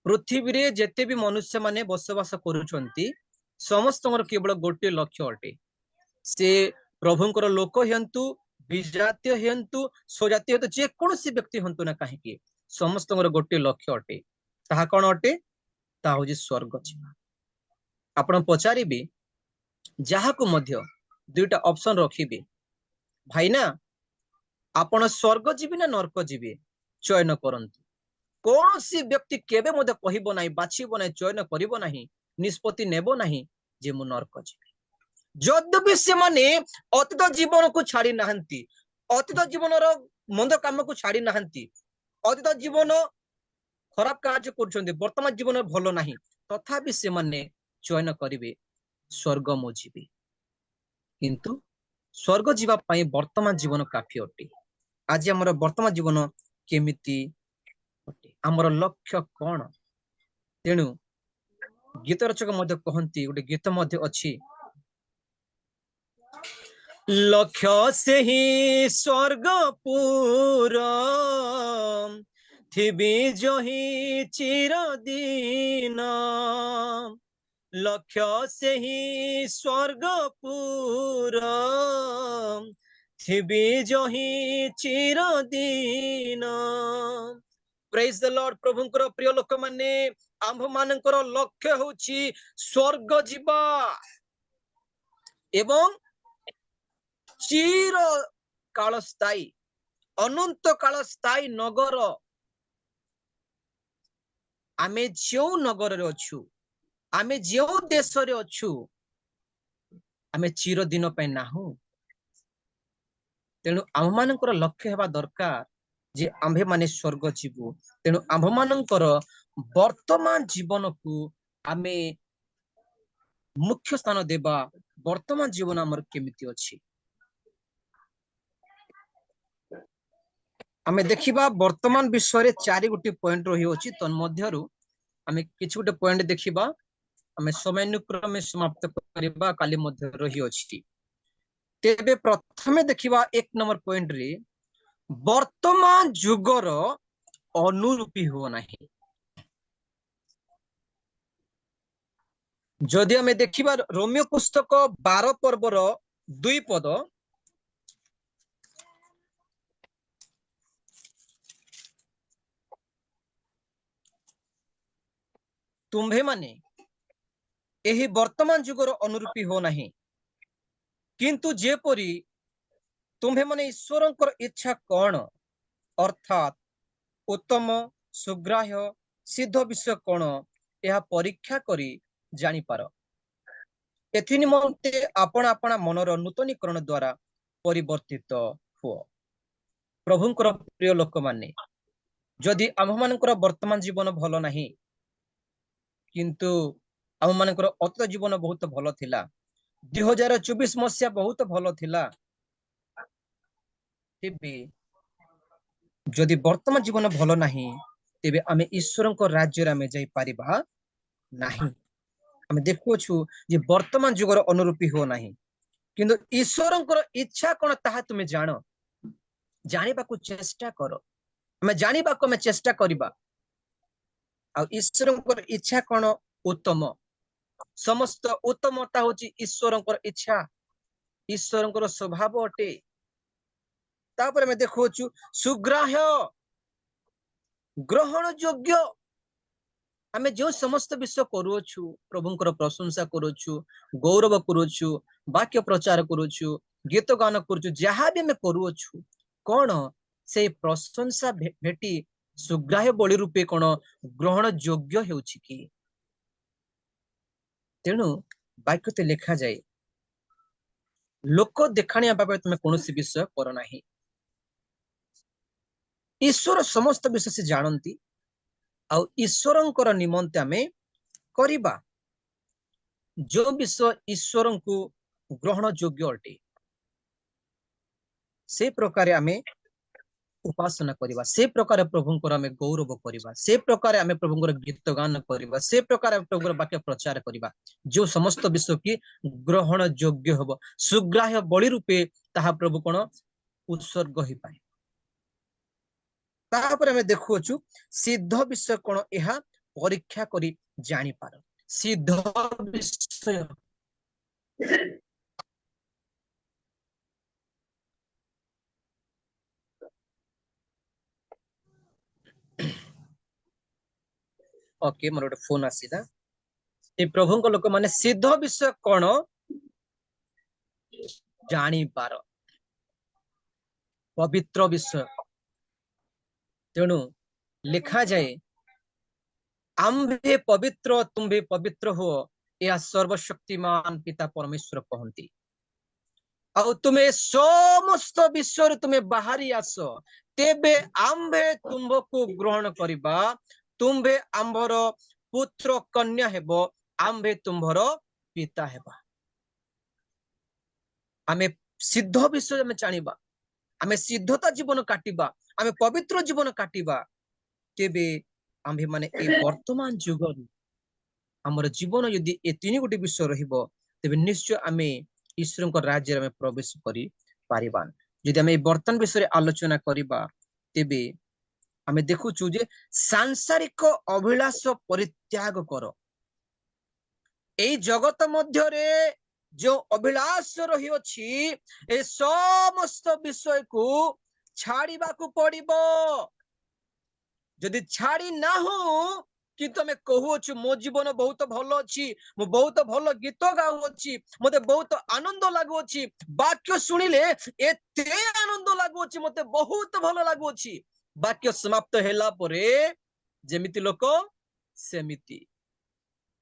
पृथ्वी रे जेते भी मनुष्य माने बसवास करूछंती समस्तଙ୍କର केवल गोटे लक्ष्य अटे से प्रभुंकर लोक हयंतु विजातीय हयंतु स्वजातीय तो जे कोनोसी व्यक्ति हंतु ना काहे कि समस्तଙ୍କର गोटे लक्ष्य अटे ताहा कोन अटे ता होजी स्वर्ग जीवा आपण पचारिबे जाहाको मध्य दुईटा ऑप्शन रखिबे भाई ना आपण स्वर्ग जीवी ना नरक जीवे चयन करंतु कौनसी व्यक्ति केबे मध्य कहिबो नाही बाछिबो नाही चयन करिबो नाही निष्पत्ति नेबो नाही जे मु नरक जीवी यद्यपि से माने अतीत जीवन को छाड़ी नाहंती अतीत जीवनर मंद काम को छाड़ी नाहंती अतीत जीवन खराब कार्य करछन्ते वर्तमान जीवन भलो नाही तथापि से माने चयन करिवे स्वर्ग मु जीवी किंतु स्वर्ग जीवा पई वर्तमान जीवन काफी अटे आज हमर वर्तमान जीवन केमिति अटे हमर लक्ष्य कोन तेणु गीत रचक मध्य कहंती गोटे गीत मध्य अछि लक्ष्य से ही स्वर्गपुर थिबी जो ही चिरदिन लक्ष्य से ही स्वर्गपुर थिबी जो ही चिरदिन। Praise the lord. प्रभुंकर प्रिय लोक माने आंभ मानकर लक्ष्य होची स्वर्ग जीवा एवं चिर काल स्थायी अनंत काल स्थायी नगर आमे जो नगर रे अछु आमे जो देश रे अछु आमे चिर दिन पे नाहु। तेणु आम मानकर लक्ष्य हेबा दरकार जे आम्भे माने स्वर्ग जीवु। तेणु आम्भ मानकर वर्तमान जीवन को आमे मुख्य स्थान देबा। वर्तमान जीवन हमर केमिति अछि आमे देखिबा। वर्तमान विषय रे 4 गोटी पॉइंट रही अछि तन मध्यरु आमे किछ गोटे पॉइंट देखिबा। आमे समयानुक्रमे समाप्त करिबा काली मध्य रही अछि। तेबे प्रथमे देखिबा 1 नंबर पॉइंट रे वर्तमान जुगर अनुरूपी हो नाही। जदि आमे देखिबा रोमियो पुस्तक 12 पर्वर 2 पद तुम्भे माने एही वर्तमान जुगर अनुरूपी हो नाही किंतु जेपरी तुम्भे माने ईश्वरंकर इच्छा कौन अर्थात उत्तम सुग्राह्य सिद्ध विषय कौन यह परीक्षा करी जानी पार। एथि निमंते आपण आपण मनर नूतनीकरण द्वारा परिवर्तित हुओ। प्रभुंकर प्रिय लोक माने जदि आम मानकर वर्तमान जीवन भलो नाही किंतु आम मानकर अतीत जीवन बहुत भलो थिला 2024 मसिया बहुत भलो थिला तेबे जदि वर्तमान जीवन भलो नाही तेबे आमे ईश्वरंकर राज्य रे आमे जाई परिबा नाही। आमे देखुछु जे वर्तमान जुगर अनुरूपी हो नाही किंतु ईश्वरंकर इच्छा कोन ताहा तुमे जानो जानिबा को चेष्टा करो। आमे जानिबा को आमे चेष्टा करिबा आ ईश्वरंकर इच्छा कोन उत्तम समस्त उत्तमता होची ईश्वरंकर इच्छा ईश्वरंकर स्वभाव अटे। तापर में देखुछु सुग्राह्य ग्रहण योग्य आमे जो समस्त विषय करूछु प्रभुंकर प्रशंसा करूछु गौरव करूछु वाक्य प्रचार करूछु गीत गान करूछु जहा भी में करूछु कोन से प्रशंसा भेटी सुग्राह्य बलि रूपे कोन ग्रहण योग्य हेउछि कि। तेणु वाक्यते लिखा जाए लोक देखाणिया भाबे तुमे कोनोसी विषय कर नाही। ईश्वर समस्त विषय से जानती आ ईश्वरंकर निमंते आमे करिबा जो विषय ईश्वरं को ग्रहण योग्य अटे से प्रकार आमे उपासना करिबा से प्रकार प्रभुंकर आमे गौरव करिबा से प्रकार आमे प्रभुंकर गीत गान करिबा से प्रकार प्रभुंकर वाक्य प्रचार करिबा जो समस्त विषय की ग्रहण योग्य हबो सुग्राह्य बलि रूपे ताहा प्रभु कोन उत्सर्ग ही पाए। तापर आमे देखुछु सिद्ध विषय कोन एहा परीक्षा करी जानि पार। सिद्ध विषय ओके मोर गोटे फोन आसीला ए प्रभुंक लोक माने सिद्ध विषय कोन जानि पार पवित्र विषय। तेणु लिखा जाए आम्भे पवित्र तुम्भे पवित्र हो यह सर्वशक्तिमान पिता परमेश्वर कहती आ तुम्हें समस्त विश्व तुम्हें बाहरी आस तेबे आम्भे तुम्भको ग्रहण करिबा तुम्भे आम्भर पुत्र कन्या हेबो आम्भे तुम्भर पिता हेबा। आमे सिद्ध विषय आमे जानिबा आमे सिद्धता जीवन काटिबा आमे पवित्र जीवन काटिबा तेबे आम्भे माने ए वर्तमान जुग हमर जीवन यदि ए 3 गोटी विषय रहिबो तेबे निश्चय आमे ईश्वरंक राज्य में प्रवेश करि पारिबा। यदि आमे वर्तमान विषय आलोचना करिबा तेबे आमे देखुछु जे सांसारिक अभिलाष परित्याग करो এই জগତ ମଧ୍ୟରେ जो अभिलाष रही अछि ए समस्त विषय को छाड़िबाकू पड़िबो। जदि छाड़ी ना हो कि तमे कहूछु मो जीवन बहुत भल अछि, मो बहुत भल गीत गाउ अछि, मते बहुत आनंद लागु अछि, वाक्य सुनिले एते आनंद लागु अछि, मते बहुत भल लागु अछि। वाक्य समाप्त होला परे जेमिति लोक सेमिति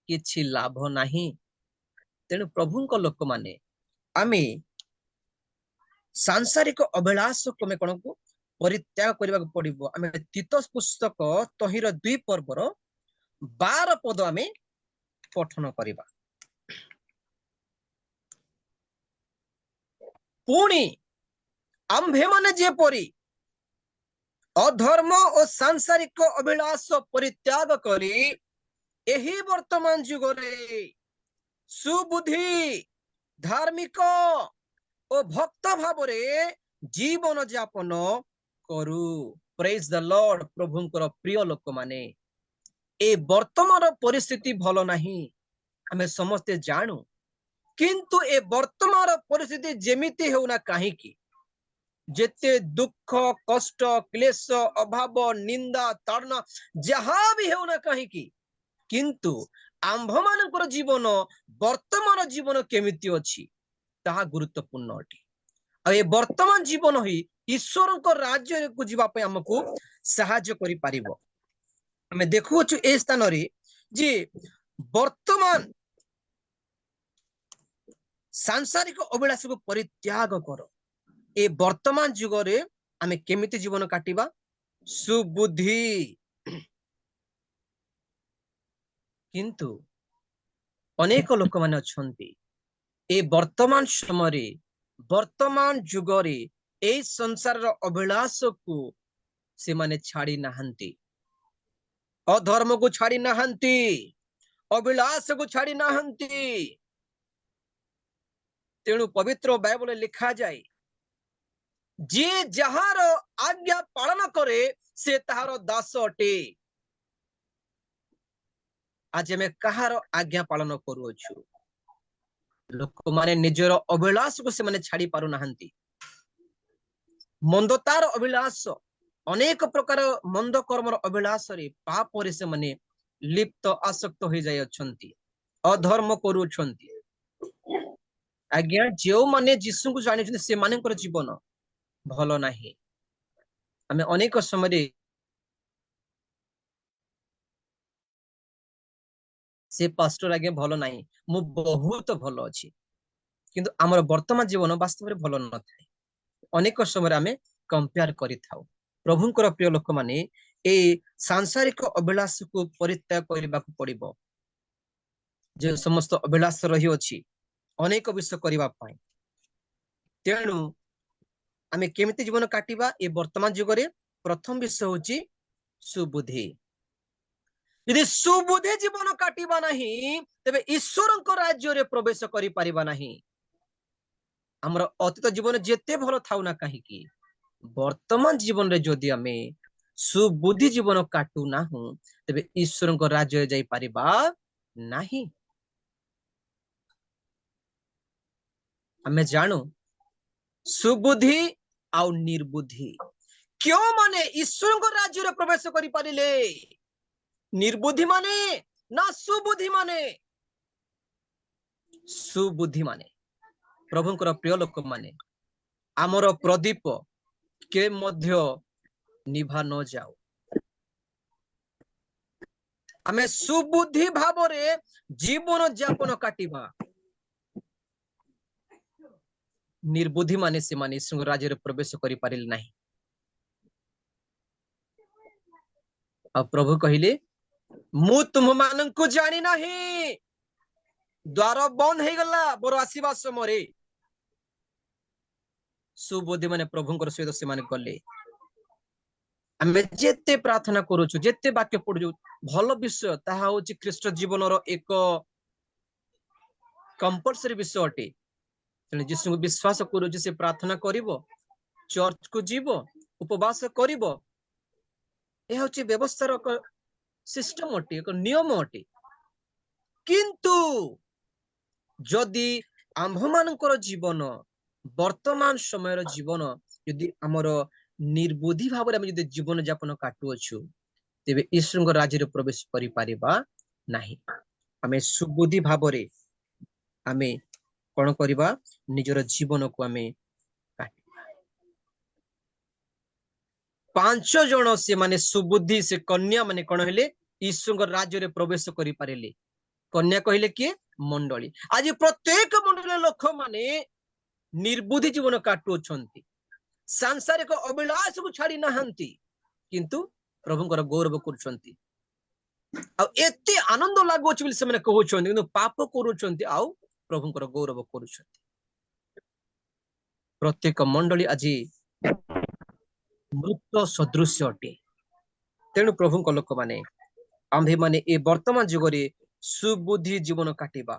किछि लाभ नाही। तेणु प्रभुଙ୍କ लोक माने आमे सांसारिक अभिलाष को में कोन को परित्याग करबा पड़िबो। आमे तीतस पुस्तक तहिर 2 पर्वर 12 पद आमे पठन करिबा। पुणी आम्भे माने जे परी अधर्म और सांसारिक अभिलाष परित्याग करी एही वर्तमान जुग रे सुबुद्धि धार्मिक और भक्त भाव रे जीवन यापन करू। Praise the lord. प्रभुंकर प्रिय लोक माने ए वर्तमान परिस्थिति भलो नाही हमें समस्ते जानू, किंतु ए वर्तमान परिस्थिति जेमिति हेउना काहे की जेते दुख कष्ट क्लेश अभाव निंदा ताड़ना जहां भी हेउना काहे की, किंतु आंभ मानकर जीवन वर्तमान जीवन केमिति अछि ताहा गुरुत्वपूर्ण अटे। आ ए वर्तमान जीवन ही ईश्वर को राज्य को जीवा पे हमको सहायता करि पारिबो। हमें देखु छु ए स्थान रे जे वर्तमान सांसारिक अभिलाष को परित्याग करो। ए वर्तमान जुग रे हमें केमिति जीवन काटिबा सुबुद्धि। किंतु अनेक लोक माने अछंती ए वर्तमान समय रे वर्तमान जुग रे ए संसार रो अभिलाष को से माने छाड़ी नाहंती, अधर्म को छाड़ी नाहंती, अभिलाष को छाड़ी नाहंती। तेणु पवित्र बाइबल लिखा जाए जे जहार आज्ञा पालन करे से ताहार दास अटे। आज में कहार आज्ञा पालन करूछु। लोक माने निजर अभिलाष को से माने छाड़ी पारु नाहंती। मंदतार अभिलाष अनेक प्रकार मंद कर्मर अभिलाष रे पाप रे से माने लिप्त आसक्त हो जाय अछंती, अधर्म करूछंती। आज्ञा जो माने यीशु को जानि से मानकर जीवन भलो नाही। हमें अनेक समय से पास्टर आगे भलो नाही, मु बहुत भलो अछि, किंतु हमर वर्तमान जीवन वास्तव में भलो न थाए। अनेक समय आमे कंपेयर करि थाउ। प्रभुंकर प्रिय लोक माने ए सांसारिक अभिलाष को परित्याग करबा को पड़िबो। जे समस्त अभिलाष रही अछि अनेक विषय करबा पाए। तेणु आमे केमिति जीवन काटिबा ए वर्तमान जुग रे प्रथम विषय होची सुबुद्धि। यदि सुबुद्धि जीवन काटिबा नहीं तेबे ईश्वर को राज्य रे प्रवेश करि परिबा नहीं। हमर अतीत जीवन जेते भलो थाउ ना काहे की वर्तमान जीवन रे जदि आमे सुबुद्धि जीवन काटू ना हूं तेबे ईश्वर को राज्य जाई परिबा नहीं। हमें जानू सुबुद्धि आउ निर्बुद्धि क्यों माने ईश्वर को राज्य रे प्रवेश करि परिले। निर्बुद्धि माने ना सुबुद्धि माने। सुबुद्धि माने प्रभुंकर प्रिय लोक माने आमर प्रदीप के मध्य निभा न जाओ। आमे सुबुद्धि भाव रे जीवन यापन काटिबा। निर्बुद्धि माने से माने ईश्वर राज्य रे प्रवेश करि पारिल नाही। अब प्रभु कहिले मु तुम मानन को जानि नाही। द्वार बंद हे गला बोर आसीबा समय सुबुद्धि माने प्रभुंकर सहित से माने गले। आमे जेते प्रार्थना करूछु जेते वाक्य पढु भलो विषय ताहा होची ख्रीष्ट जीवन रो एक कंपल्सरी विषय अटे। तेणु यीशु को विश्वास करूछु से प्रार्थना करिवो, चर्च को जीवो, उपवास करिवो। ए होची व्यवस्थार एक सिस्टम अटे, एक नियम अटे। किंतु जदि आम्भमानकर जीवन वर्तमान समय जीवन यदि आमर निर्बुद्धि भाव में जीवन यापन काटुअछु तेबे ईश्वर राज्य प्रवेश करि परिबा नाही। आमे सुबुद्धि भाव रे आमे कोन करिबा निजर जीवन को आमे काटिबा। 5 जन से माने सुबुद्धि से कन्या माने कोन हेले ईश्वर राज्य रे प्रवेश करि पारिले। कन्या कहले किए मंडली। आज प्रत्येक मंडली लोक माने निर्बुद्धि जीवन काटुछंती, सांसारिक अभिलाष को छाड़ी नाहंती, किंतु प्रभुଙ୍କର गौरव କରୁଛନ୍ତି। ଆଉ ଏତେ ଆନନ୍ଦ ଲାଗୁଛି ବୋଲି ସେମାନେ କହୁଛନ୍ତି, କିନ୍ତୁ ପାପ କରୁଛନ୍ତି ଆଉ ପ୍ରଭୁଙ୍କର ଗୌରବ କରୁଛନ୍ତି। ପ୍ରତ୍ୟେକ ମଣ୍ଡଳୀ ଆଜି ମୃତ ସଦୃଶ୍ୟ ଅଟେ। ତେଣୁ ପ୍ରଭୁଙ୍କ ଲୋକମାନେ ଆମ୍ଭେମାନେ ଏ ବର୍ତ୍ତମାନ ଯୁଗରେ ସୁବୁଦ୍ଧି ଜୀବନ କାଟିବା,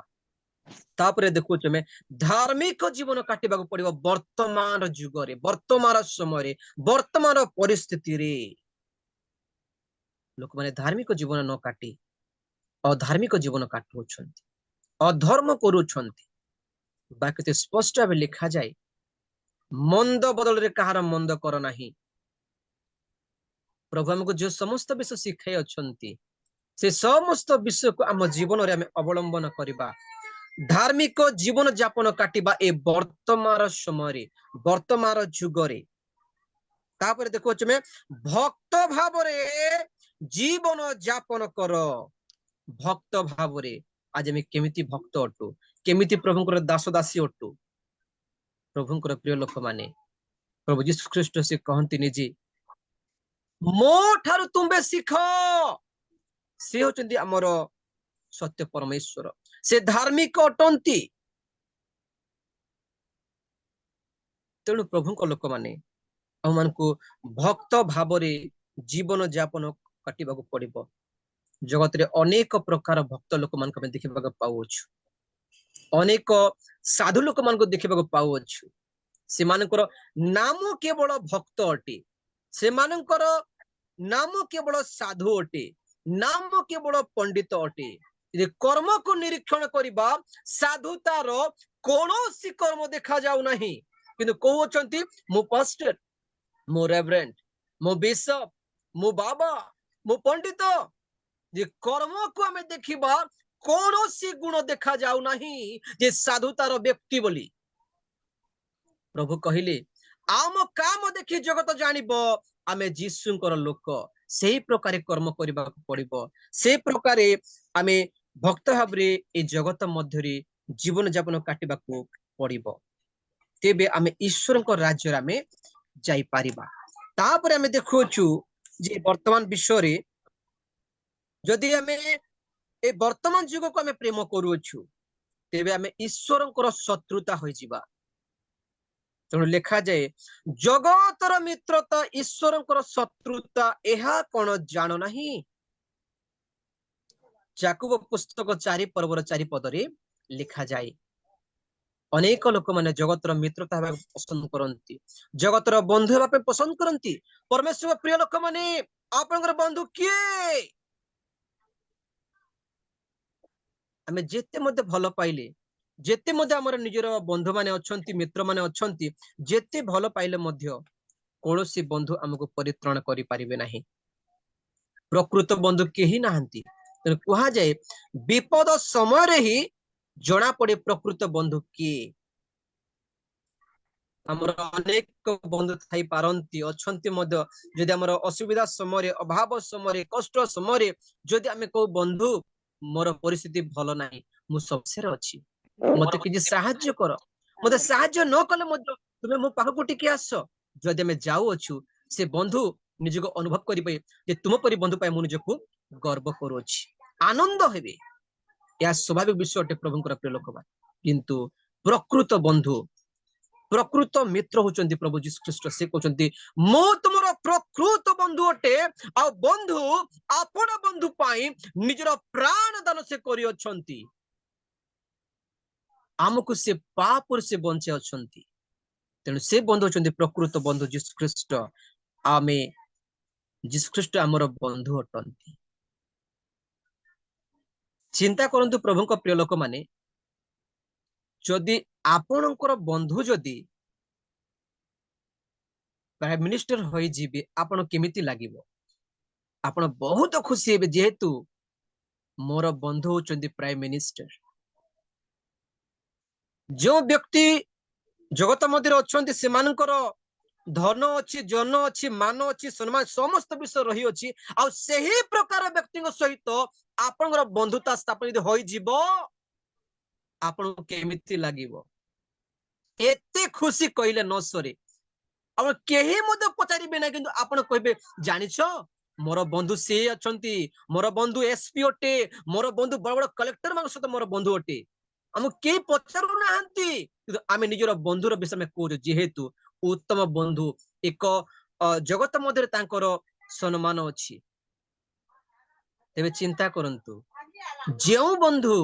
ତାପରେ ଦେଖୁଛୁ ଆମେ ଧାର୍ମିକ ଜୀବନ କାଟିବାକୁ ପଡିବ। ବର୍ତ୍ତମାନ ଯୁଗରେ, ବର୍ତ୍ତମାନ ସମୟରେ, ବର୍ତ୍ତମାନ ପରିସ୍ଥିତିରେ ଲୋକମାନେ ଧାର୍ମିକ ଜୀବନ ନ କାଟି ଅଧାର୍ମିକ ଜୀବନ କାଟୁଛନ୍ତି, ଅଧର୍ମ କରୁଛନ୍ତି। ବାକ୍ୟରେ ସ୍ପଷ୍ଟ ଭାବେ ଲେଖାଯାଏ, ମନ୍ଦ ବଦଳରେ କାହାର ମନ୍ଦ କର ନାହିଁ। ପ୍ରଭୁ ଆମକୁ ଯୋଉ ସମସ୍ତ ବିଷୟ ଶିଖାଇ ଅଛନ୍ତି ସେ ସମସ୍ତ ବିଷୟକୁ ଆମ ଜୀବନରେ ଆମେ ଅବଲମ୍ବନ କରିବା, ଧାର୍ମିକ ଜୀବନ ଯାପନ କାଟିବା ଏ ବର୍ତ୍ତମାନ ସମୟରେ, ବର୍ତ୍ତମାନ ଯୁଗରେ। ତାପରେ ଦେଖୁଛୁ ଆମେ ଭକ୍ତ ଭାବରେ ଜୀବନ ଯାପନ କର। ଭକ୍ତ ଭାବରେ ଆଜି ଆମେ କେମିତି ଭକ୍ତ ଅଟୁ, କେମିତି ପ୍ରଭୁଙ୍କର ଦାସ ଦାସୀ ଅଟୁ। ପ୍ରଭୁଙ୍କର ପ୍ରିୟ ଲୋକମାନେ, ପ୍ରଭୁ ଯୀଶୁ ଖ୍ରୀଷ୍ଟ ସେ କହନ୍ତି ନିଜେ, ମୋ ଠାରୁ ତୁମେ ଶିଖ। ସେ ହଉଛନ୍ତି ଆମର ସତ୍ୟ ପରମେଶ୍ୱର, ସେ ଧାର୍ମିକ ଅଟନ୍ତି। ତେଣୁ ପ୍ରଭୁଙ୍କ ଲୋକମାନେ ଆମମାନଙ୍କୁ ଭକ୍ତ ଭାବରେ ଜୀବନ ଯାପନ କାଟିବାକୁ ପଡିବ। ଜଗତରେ ଅନେକ ପ୍ରକାର ଭକ୍ତ ଲୋକମାନଙ୍କୁ ଆମେ ଦେଖିବାକୁ ପାଉଅଛୁ, ଅନେକ ସାଧୁ ଲୋକମାନଙ୍କୁ ଦେଖିବାକୁ ପାଉଅଛୁ। ସେମାନଙ୍କର ନାମ କେବଳ ଭକ୍ତ ଅଟେ, ସେମାନଙ୍କର ନାମ କେବଳ ସାଧୁ ଅଟେ, ନାମ କେବଳ ପଣ୍ଡିତ ଅଟେ। ଯଦି କର୍ମକୁ ନିରୀକ୍ଷଣ କରିବା, ସାଧୁତାର କୌଣସି କର୍ମ ଦେଖାଯାଉ ନାହିଁ, କିନ୍ତୁ କହୁଛନ୍ତି ମୁଁ ପାଷ୍ଟର, ମୁଁ ରେଭରେଣ୍ଡ, ମୁଁ ବିଶପ, ମୁଁ ବାବା, ମୁଁ ପଣ୍ଡିତ। ଯେ କର୍ମକୁ ଆମେ ଦେଖିବା, କୌଣସି ଗୁଣ ଦେଖାଯାଉ ନାହିଁ ଯେ ସାଧୁତାର ବ୍ୟକ୍ତି ବୋଲି। ପ୍ରଭୁ କହିଲେ, ଆମ କାମ ଦେଖି ଜଗତ ଜାଣିବ ଆମେ ଯୀଶୁଙ୍କର ଲୋକ। ସେହି ପ୍ରକାର କର୍ମ କରିବାକୁ ପଡିବ, ସେ ପ୍ରକାରେ ଆମେ ଭକ୍ତ ଭାବରେ ଏ ଜଗତ ମଧ୍ୟରେ ଜୀବନ ଯାପନ କାଟିବାକୁ ପଡିବ। ତେବେ ଆମେ ଈଶ୍ୱରଙ୍କ ରାଜ୍ୟରେ ଆମେ ଯାଇପାରିବା। ତାପରେ ଆମେ ଦେଖୁଛୁ ଯେ ବର୍ତ୍ତମାନ ବିଶ୍ୱରେ ଯଦି ଆମେ ଏ ବର୍ତ୍ତମାନ ଯୁଗକୁ ଆମେ ପ୍ରେମ କରୁଅଛୁ, ତେବେ ଆମେ ଈଶ୍ୱରଙ୍କର ଶତ୍ରୁତା ହୋଇଯିବା। ତେଣୁ ଲେଖାଯାଏ, ଜଗତର ମିତ୍ରତା ଈଶ୍ୱରଙ୍କର ଶତ୍ରୁତା, ଏହା କଣ ଜାଣ ନାହିଁ? ଯାକୁବ ପୁସ୍ତକ 4 ପର୍ବର 4 ପଦରେ ଲେଖାଯାଏ। ଅନେକ ଲୋକମାନେ ଜଗତର ମିତ୍ରତା ହେବାକୁ ପସନ୍ଦ କରନ୍ତି, ଜଗତର ବନ୍ଧୁ ହେବା ପାଇଁ ପସନ୍ଦ କରନ୍ତି। ପରମେଶ୍ୱର ପ୍ରିୟ ଲୋକମାନେ, ଆପଣଙ୍କର ବନ୍ଧୁ କିଏ? ଆମେ ଯେତେ ମଧ୍ୟ ଭଲ ପାଇଲେ, ଯେତେ ମଧ୍ୟ ଆମର ନିଜର ବନ୍ଧୁ ମାନେ ଅଛନ୍ତି, ମିତ୍ର ମାନେ ଅଛନ୍ତି, ଯେତେ ଭଲ ପାଇଲେ ମଧ୍ୟ କୌଣସି ବନ୍ଧୁ ଆମକୁ ପରିତ୍ରାଣ କରିପାରିବେ ନାହିଁ। ପ୍ରକୃତ ବନ୍ଧୁ କେହି ନାହାନ୍ତି। ତେଣୁ କୁହାଯାଏ, ବିପଦ ସମୟରେ ହିଁ ଜଣା ପଡେ ପ୍ରକୃତ ବନ୍ଧୁ କିଏ। ଆମର ଅନେକ ବନ୍ଧୁ ଥାଇ ପାରନ୍ତି, ଅଛନ୍ତି ମଧ୍ୟ। ଯଦି ଆମର ଅସୁବିଧା ସମୟରେ, ଅଭାବ ସମୟରେ, କଷ୍ଟ ସମୟରେ ଯଦି ଆମେ କହୁ, ବନ୍ଧୁ ମୋର ପରିସ୍ଥିତି ଭଲ ନାହିଁ, ମୁଁ ସମସ୍ୟାରେ ଅଛି, ମତେ କିଛି ସାହାଯ୍ୟ କର, ମତେ ସାହାଯ୍ୟ ନ କଲେ ମଧ୍ୟ ତୁମେ ମୋ ପାଖକୁ ଟିକେ ଆସ। ଯଦି ଆମେ ଯାଉଅଛୁ, ସେ ବନ୍ଧୁ ନିଜକୁ ଅନୁଭବ କରିବେ ଯେ ତୁମ ପରି ବନ୍ଧୁ ପାଇଁ ମୁଁ ନିଜକୁ ଗର୍ବ କରୁଅଛି, ଆନନ୍ଦ ହେବେ। ଏହା ସ୍ୱାଭାବିକ ବିଷୟ ଅଟେ ପ୍ରଭୁଙ୍କର ପ୍ରିୟ ଲୋକମାନେ। କିନ୍ତୁ ପ୍ରକୃତ ବନ୍ଧୁ, ପ୍ରକୃତ ମିତ୍ର ହଉଛନ୍ତି ପ୍ରଭୁ ଯୀଶୁ ଖ୍ରୀଷ୍ଟ। ସେ କହୁଛନ୍ତି, ମୁଁ ତୁମର ପ୍ରକୃତ ବନ୍ଧୁ ଅଟେ, ଆଉ ବନ୍ଧୁ ଆପଣ ବନ୍ଧୁ ପାଇଁ ନିଜର ପ୍ରାଣ ଦାନ ସେ କରିଅଛନ୍ତି। ଆମକୁ ସେ ପାପରୁ ସେ ବଞ୍ଚାଇ ଅଛନ୍ତି। ତେଣୁ ସେ ବନ୍ଧୁ ଅଛନ୍ତି ପ୍ରକୃତ ବନ୍ଧୁ ଯୀଶୁ ଖ୍ରୀଷ୍ଟ। ଆମେ ଯୀଶୁ ଖ୍ରୀଷ୍ଟ ଆମର ବନ୍ଧୁ ଅଟନ୍ତି। चिंता करंतु प्रभुଙ୍କ प्रिय लोक माने जदि आपणकर बंधु जदि प्राइम मिनिस्टर होई जिबे आपण केमिति लागिवो आपण बहुत खुशी हेबे जेहेतु मोर बंधु होचंदी प्राइम मिनिस्टर जो व्यक्ति जगत मध्य अच्छे से धन अच्छी जन अच्छी मान अच्छी सम्मान समस्त विषय रही अच्छी आ सही प्रकार व्यक्ति सहित आपण बंधुता स्थापन यदि होई जीवो आपण केमिति लागिवो एते खुशी कहले न सरे आप केही मध्य पचारिबे ना किंतु आपण कहबे जानिछो मोर बंधु से अछंती मोर बंधु एसपी अटे मोर बंधु बड़ बड़ कलेक्टर मान सहित मोर बंधु अटे हम के पचारू नाहंती किंतु आमे निजर बंधुर विषय में कहू जेहेतु उत्तम बंधु एक जगत मध्य तांकर सम्मान अछि तेबे चिंता करंतु जेउ बंधु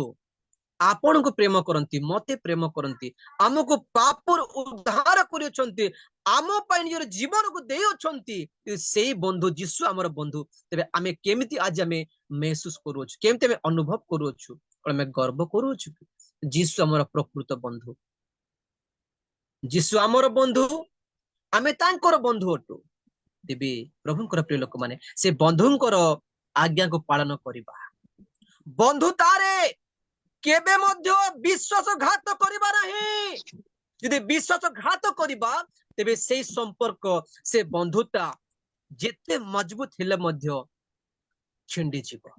आपण को प्रेम करंती मते प्रेम करंती हमको पापर उद्धार करियछंती आम पय निजर जीवन को देय अछंती सेही बंधु यीशु हमर बंधु तेबे आमे केमिति आज आमे महसूस करूछु केमिति आमे अनुभव करूछु और आमे गर्व करूछु यीशु हमर प्रकृत बंधु यीशु हमर बंधु आमे तांकर बंधु अटु तेबे प्रभुंकर प्रिय लोक माने से बंधुंकर आज्ञा को पालन करिबा बंधुतारे केबे मध्य विश्वासघात करिबा नहीं यदि विश्वासघात करिबा तेबे से संपर्क से बंधुता जेते मजबूत हेले मध्य छिंडी जीव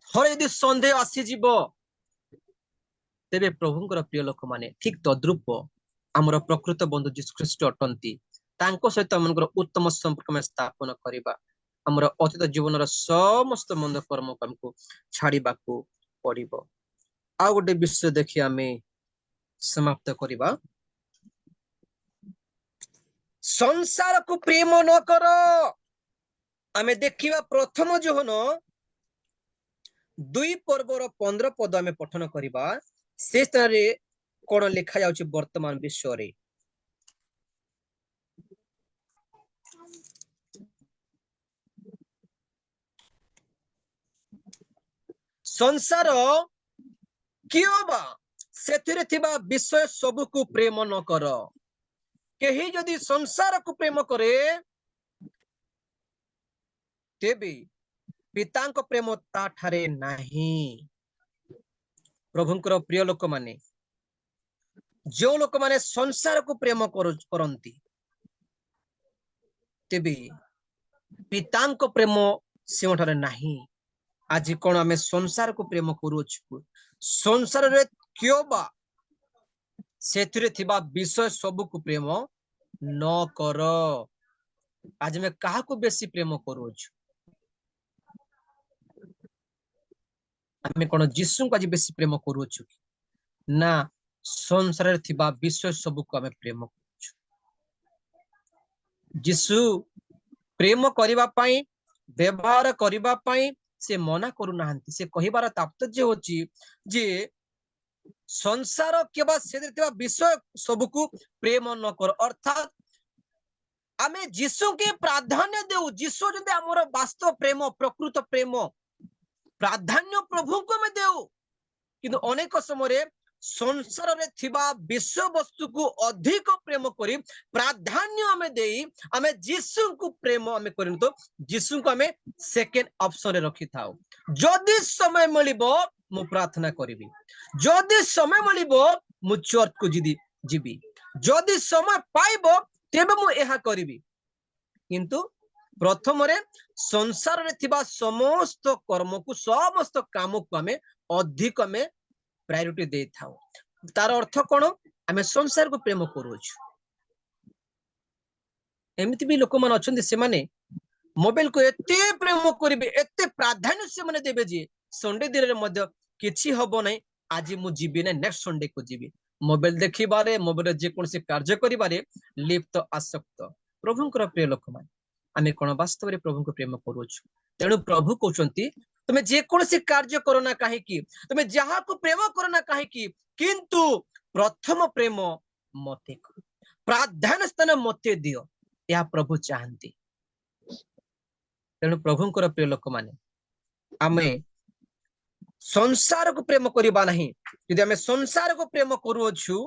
हर यदि संदेह आसी जीव तेबे प्रभुंकर प्रिय लोक माने ठीक तद्रूप हमर प्रकृत बंधु यीशु ख्रीष्ट अटंती तांको सहित हमनकर उत्तम संपर्क में स्थापन करिबा हमर अतीत जीवनर समस्त मंद कर्म को हमको छाड़ीबा को पड़िबो आ गोटे विषय देखि आमे समाप्त करिबा संसार को प्रेम न करो आमे देखिबा प्रथम जोहन 2 पर्वर 15 पद आमे पठन करिबा से स्थान कोन लिखा जाउछि वर्तमान विश्व रे संसार क्यों बा सेथिरे थिबा विषय सब को प्रेम न कर केही जदि संसार को प्रेम करे तेबे पितांक प्रेम ता ठारे नाही प्रभुंकर प्रिय लोक माने जो लोक माने संसार को प्रेम करंती तेबे पितांक प्रेम से ठारे नाही आज कौन आमे संसार को प्रेम करूछु संसार रे क्यों बा सेथिरे थिबा विषय सब को प्रेम न कर आज में कहा को बेसी प्रेम करूछु आमे कोन यीशु को आज बेसी प्रेम करूछु ना संसार रे थिबा विषय सब को आमे प्रेम करूछु यीशु प्रेम करिबा पई व्यवहार करिबा पई से मना करू नाहंती से कहिबार तात्पर्य होची जे संसार केवल से विषय सबको प्रेम न कर अर्थात आमे यीशु के प्राधान्य देउ यीशु जदि हमर वास्तव प्रेम प्रकृत प्रेम प्राधान्य प्रभु को में देउ किंतु अनेक समय संसार रे थिबा विषय वस्तु को अधिक प्रेम करी प्राधान्य हमें देई हमें यीशु को प्रेम हमें करिन तो यीशु को हमें सेकंड ऑप्शन रे रखि थाओ जदि समय मिलिबो मु प्रार्थना करिबी जदि समय मिलिबो मु चर्च को जीबी जदि समय पाइबो तेबे मु एहा करिबी किंतु प्रथम रे संसार रे थिबा समस्त कर्म को समस्त काम को हमें अधिक में प्रायोरिटी दे थाओ तार अर्थ कोन हमें संसार को प्रेम करूछु एमिति भी लोक मान अछंती से माने मोबाइल को एते प्रेम करिवे एते प्राधान्य से माने देबे जे संडे दिन रे मध्य किछि हबो नै आज मु जीबी नै नेक्स्ट संडे को जीबी मोबाइल देखिबारे मोबाइल जे कोन से कार्य करिबारे लिप्त आसक्त प्रभुंकर प्रिय लोक मान आमे कोन वास्तव रे प्रभु को प्रेम करूछु तेनु प्रभु कहउचंती तुम्हें जे कौन से कार्य करो ना काहे की तुम्हें जहाँ को प्रेम करो ना काहे की किंतु प्रथम प्रेम मते करो प्राधान्य स्थान मते दियो या प्रभु चाहती तेणु प्रभुंकर प्रिय लोक माने आमे संसार को प्रेम करबा नहीं यदि आम संसार को प्रेम करूछु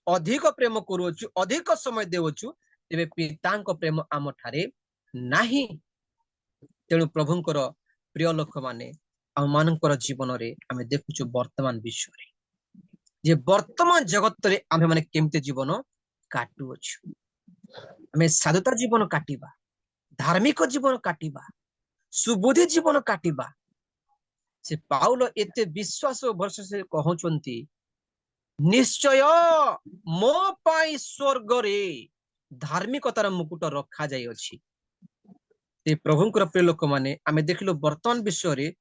अधिक प्रेम करूछु अधिक समय देउछु तेबे पितांक प्रेम आम ठारे नाही तेणु प्रभुंकर प्रिय लोक माने आम मानकर जीवन रे आम देखुछु वर्तमान विश्व रे जे वर्तमान जगत रे आम माने केमते जीवन काटुछु आम साधुता जीवन काटिबा धार्मिक जीवन काटिबा सुबुद्धि जीवन काटिबा से पाउल एते विश्वास वर्ष से कहउचंती निश्चय मो पाई स्वर्ग रे धार्मिकतार मुकुट रखा जाय अछि ते प्रभुंकर प्रिय लोक माने आमे देखिलो वर्तमान विश्व रे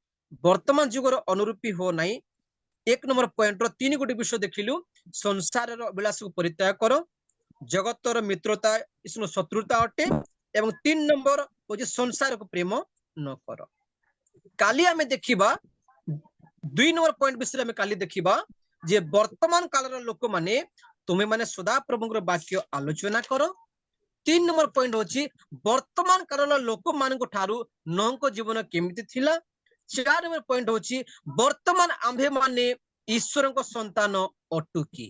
वर्तमान जुगर अनुरूपी हो नाही एक नंबर पॉइंट रो तीन गोटी विषय देखिलु संसार रो विलास को परित्याग करो जगतर मित्रता इसनो शत्रुता अटे एवं तीन नंबर होजे संसार को प्रेम न करो काली आमे देखिबा दुई नंबर पॉइंट विषय आमे काली देखिबा जे वर्तमान कालर लोक माने तुमे माने सदा प्रभुंकर वाक्य आलोचना करो तीन नंबर पॉइंट होची वर्तमान कालर लोक मान ठारू नंको जीवन केमिति थिला चार नंबर पॉइंट होची वर्तमान आम्भे माने ईश्वर को संतान अटुकी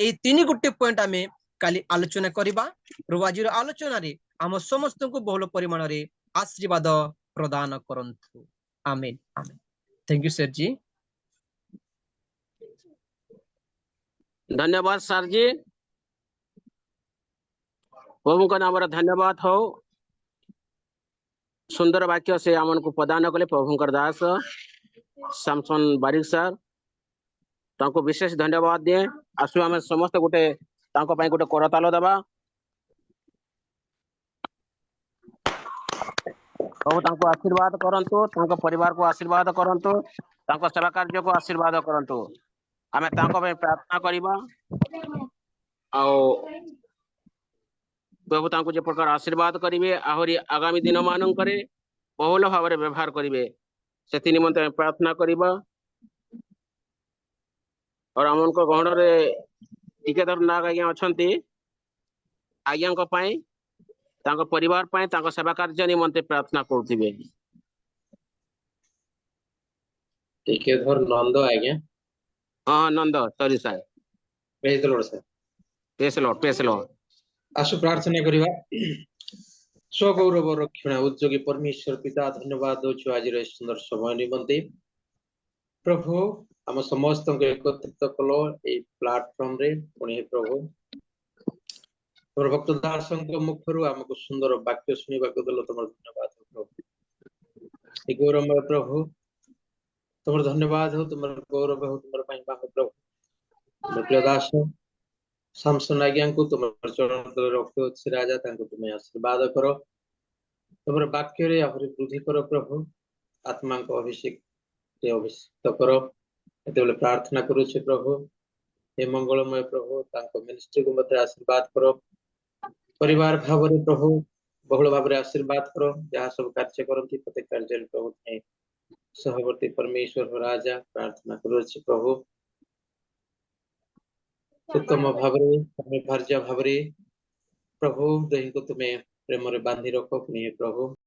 ए तीन गोटे पॉइंट आमे काली आलोचना करिबा प्रभु आजिर आलोचना रे आम समस्त को बहुल परिमाण रे आशीर्वाद प्रदान करंतु आमेन आमेन थैंक यू सर जी धन्यवाद सर जी प्रभु का नाम धन्यवाद हो सुंदर वाक्य से आमन को प्रदान कले प्रभुंकर दास सामसन बारिक सर तांको विशेष धन्यवाद दिए आसु आम समस्त गोटे तांको पाई गोटे करताल दबा प्रभु तांको आशीर्वाद करंतु तांको परिवार को आशीर्वाद करंतु तांको सेवा कार्य को आशीर्वाद करंतु आमे तांको पाई प्रार्थना करिबा आओ प्रभु तांको जे प्रकार आशीर्वाद करिवे आहुरी आगामी दिन मानन करे बहुल भाव रे व्यवहार करिवे सेति निमंते प्रार्थना करिबा और हमन को गहण रे टिकेदार नाग आज्ञा अछंती आज्ञा को पाई तांको परिवार पाई तांको सेवा कार्य निमंते प्रार्थना करथिबे टिकेधर नंद आज्ञा हां नंद sorry sir praise the lord sir praise lord आसु प्रार्थना करिबा स्वगौरव रक्षण उद्योगी परमेश्वर पिता धन्यवाद दोछु आज रे सुंदर समय निमंते प्रभु हम समस्त को एकत्रित कलो ए प्लेटफॉर्म रे पुणी प्रभु तोर भक्त दास को मुखरु हमको सुंदर वाक्य सुनिबा को दलो तमर धन्यवाद हो प्रभु ए गौरवमय प्रभु तमर धन्यवाद हो तमर गौरव हो तमर पाई बाह प्रभु मुखिया दास सामसन आज्ञा को तुम चरण तले रखो राजा तांको तुम्हें आशीर्वाद करो तुमर वाक्य रे आहुरी वृद्धि करो प्रभु आत्मा को अभिषेक करो एते प्रार्थना करू छे प्रभु हे मंगलमय प्रभु तांको मिनिस्ट्री को मते आशीर्वाद करो परिवार भाव रे प्रभु बहुल भाव रे आशीर्वाद करो जहाँ सब कार्य करंती प्रत्येक कार्य रे प्रभु ने सहवर्ती परमेश्वर राजा प्रार्थना करू छे प्रभु उत्तम भावरे भार्य भावरे प्रभु दही को तुम्हें प्रेम रे बांधी रखो प्रभु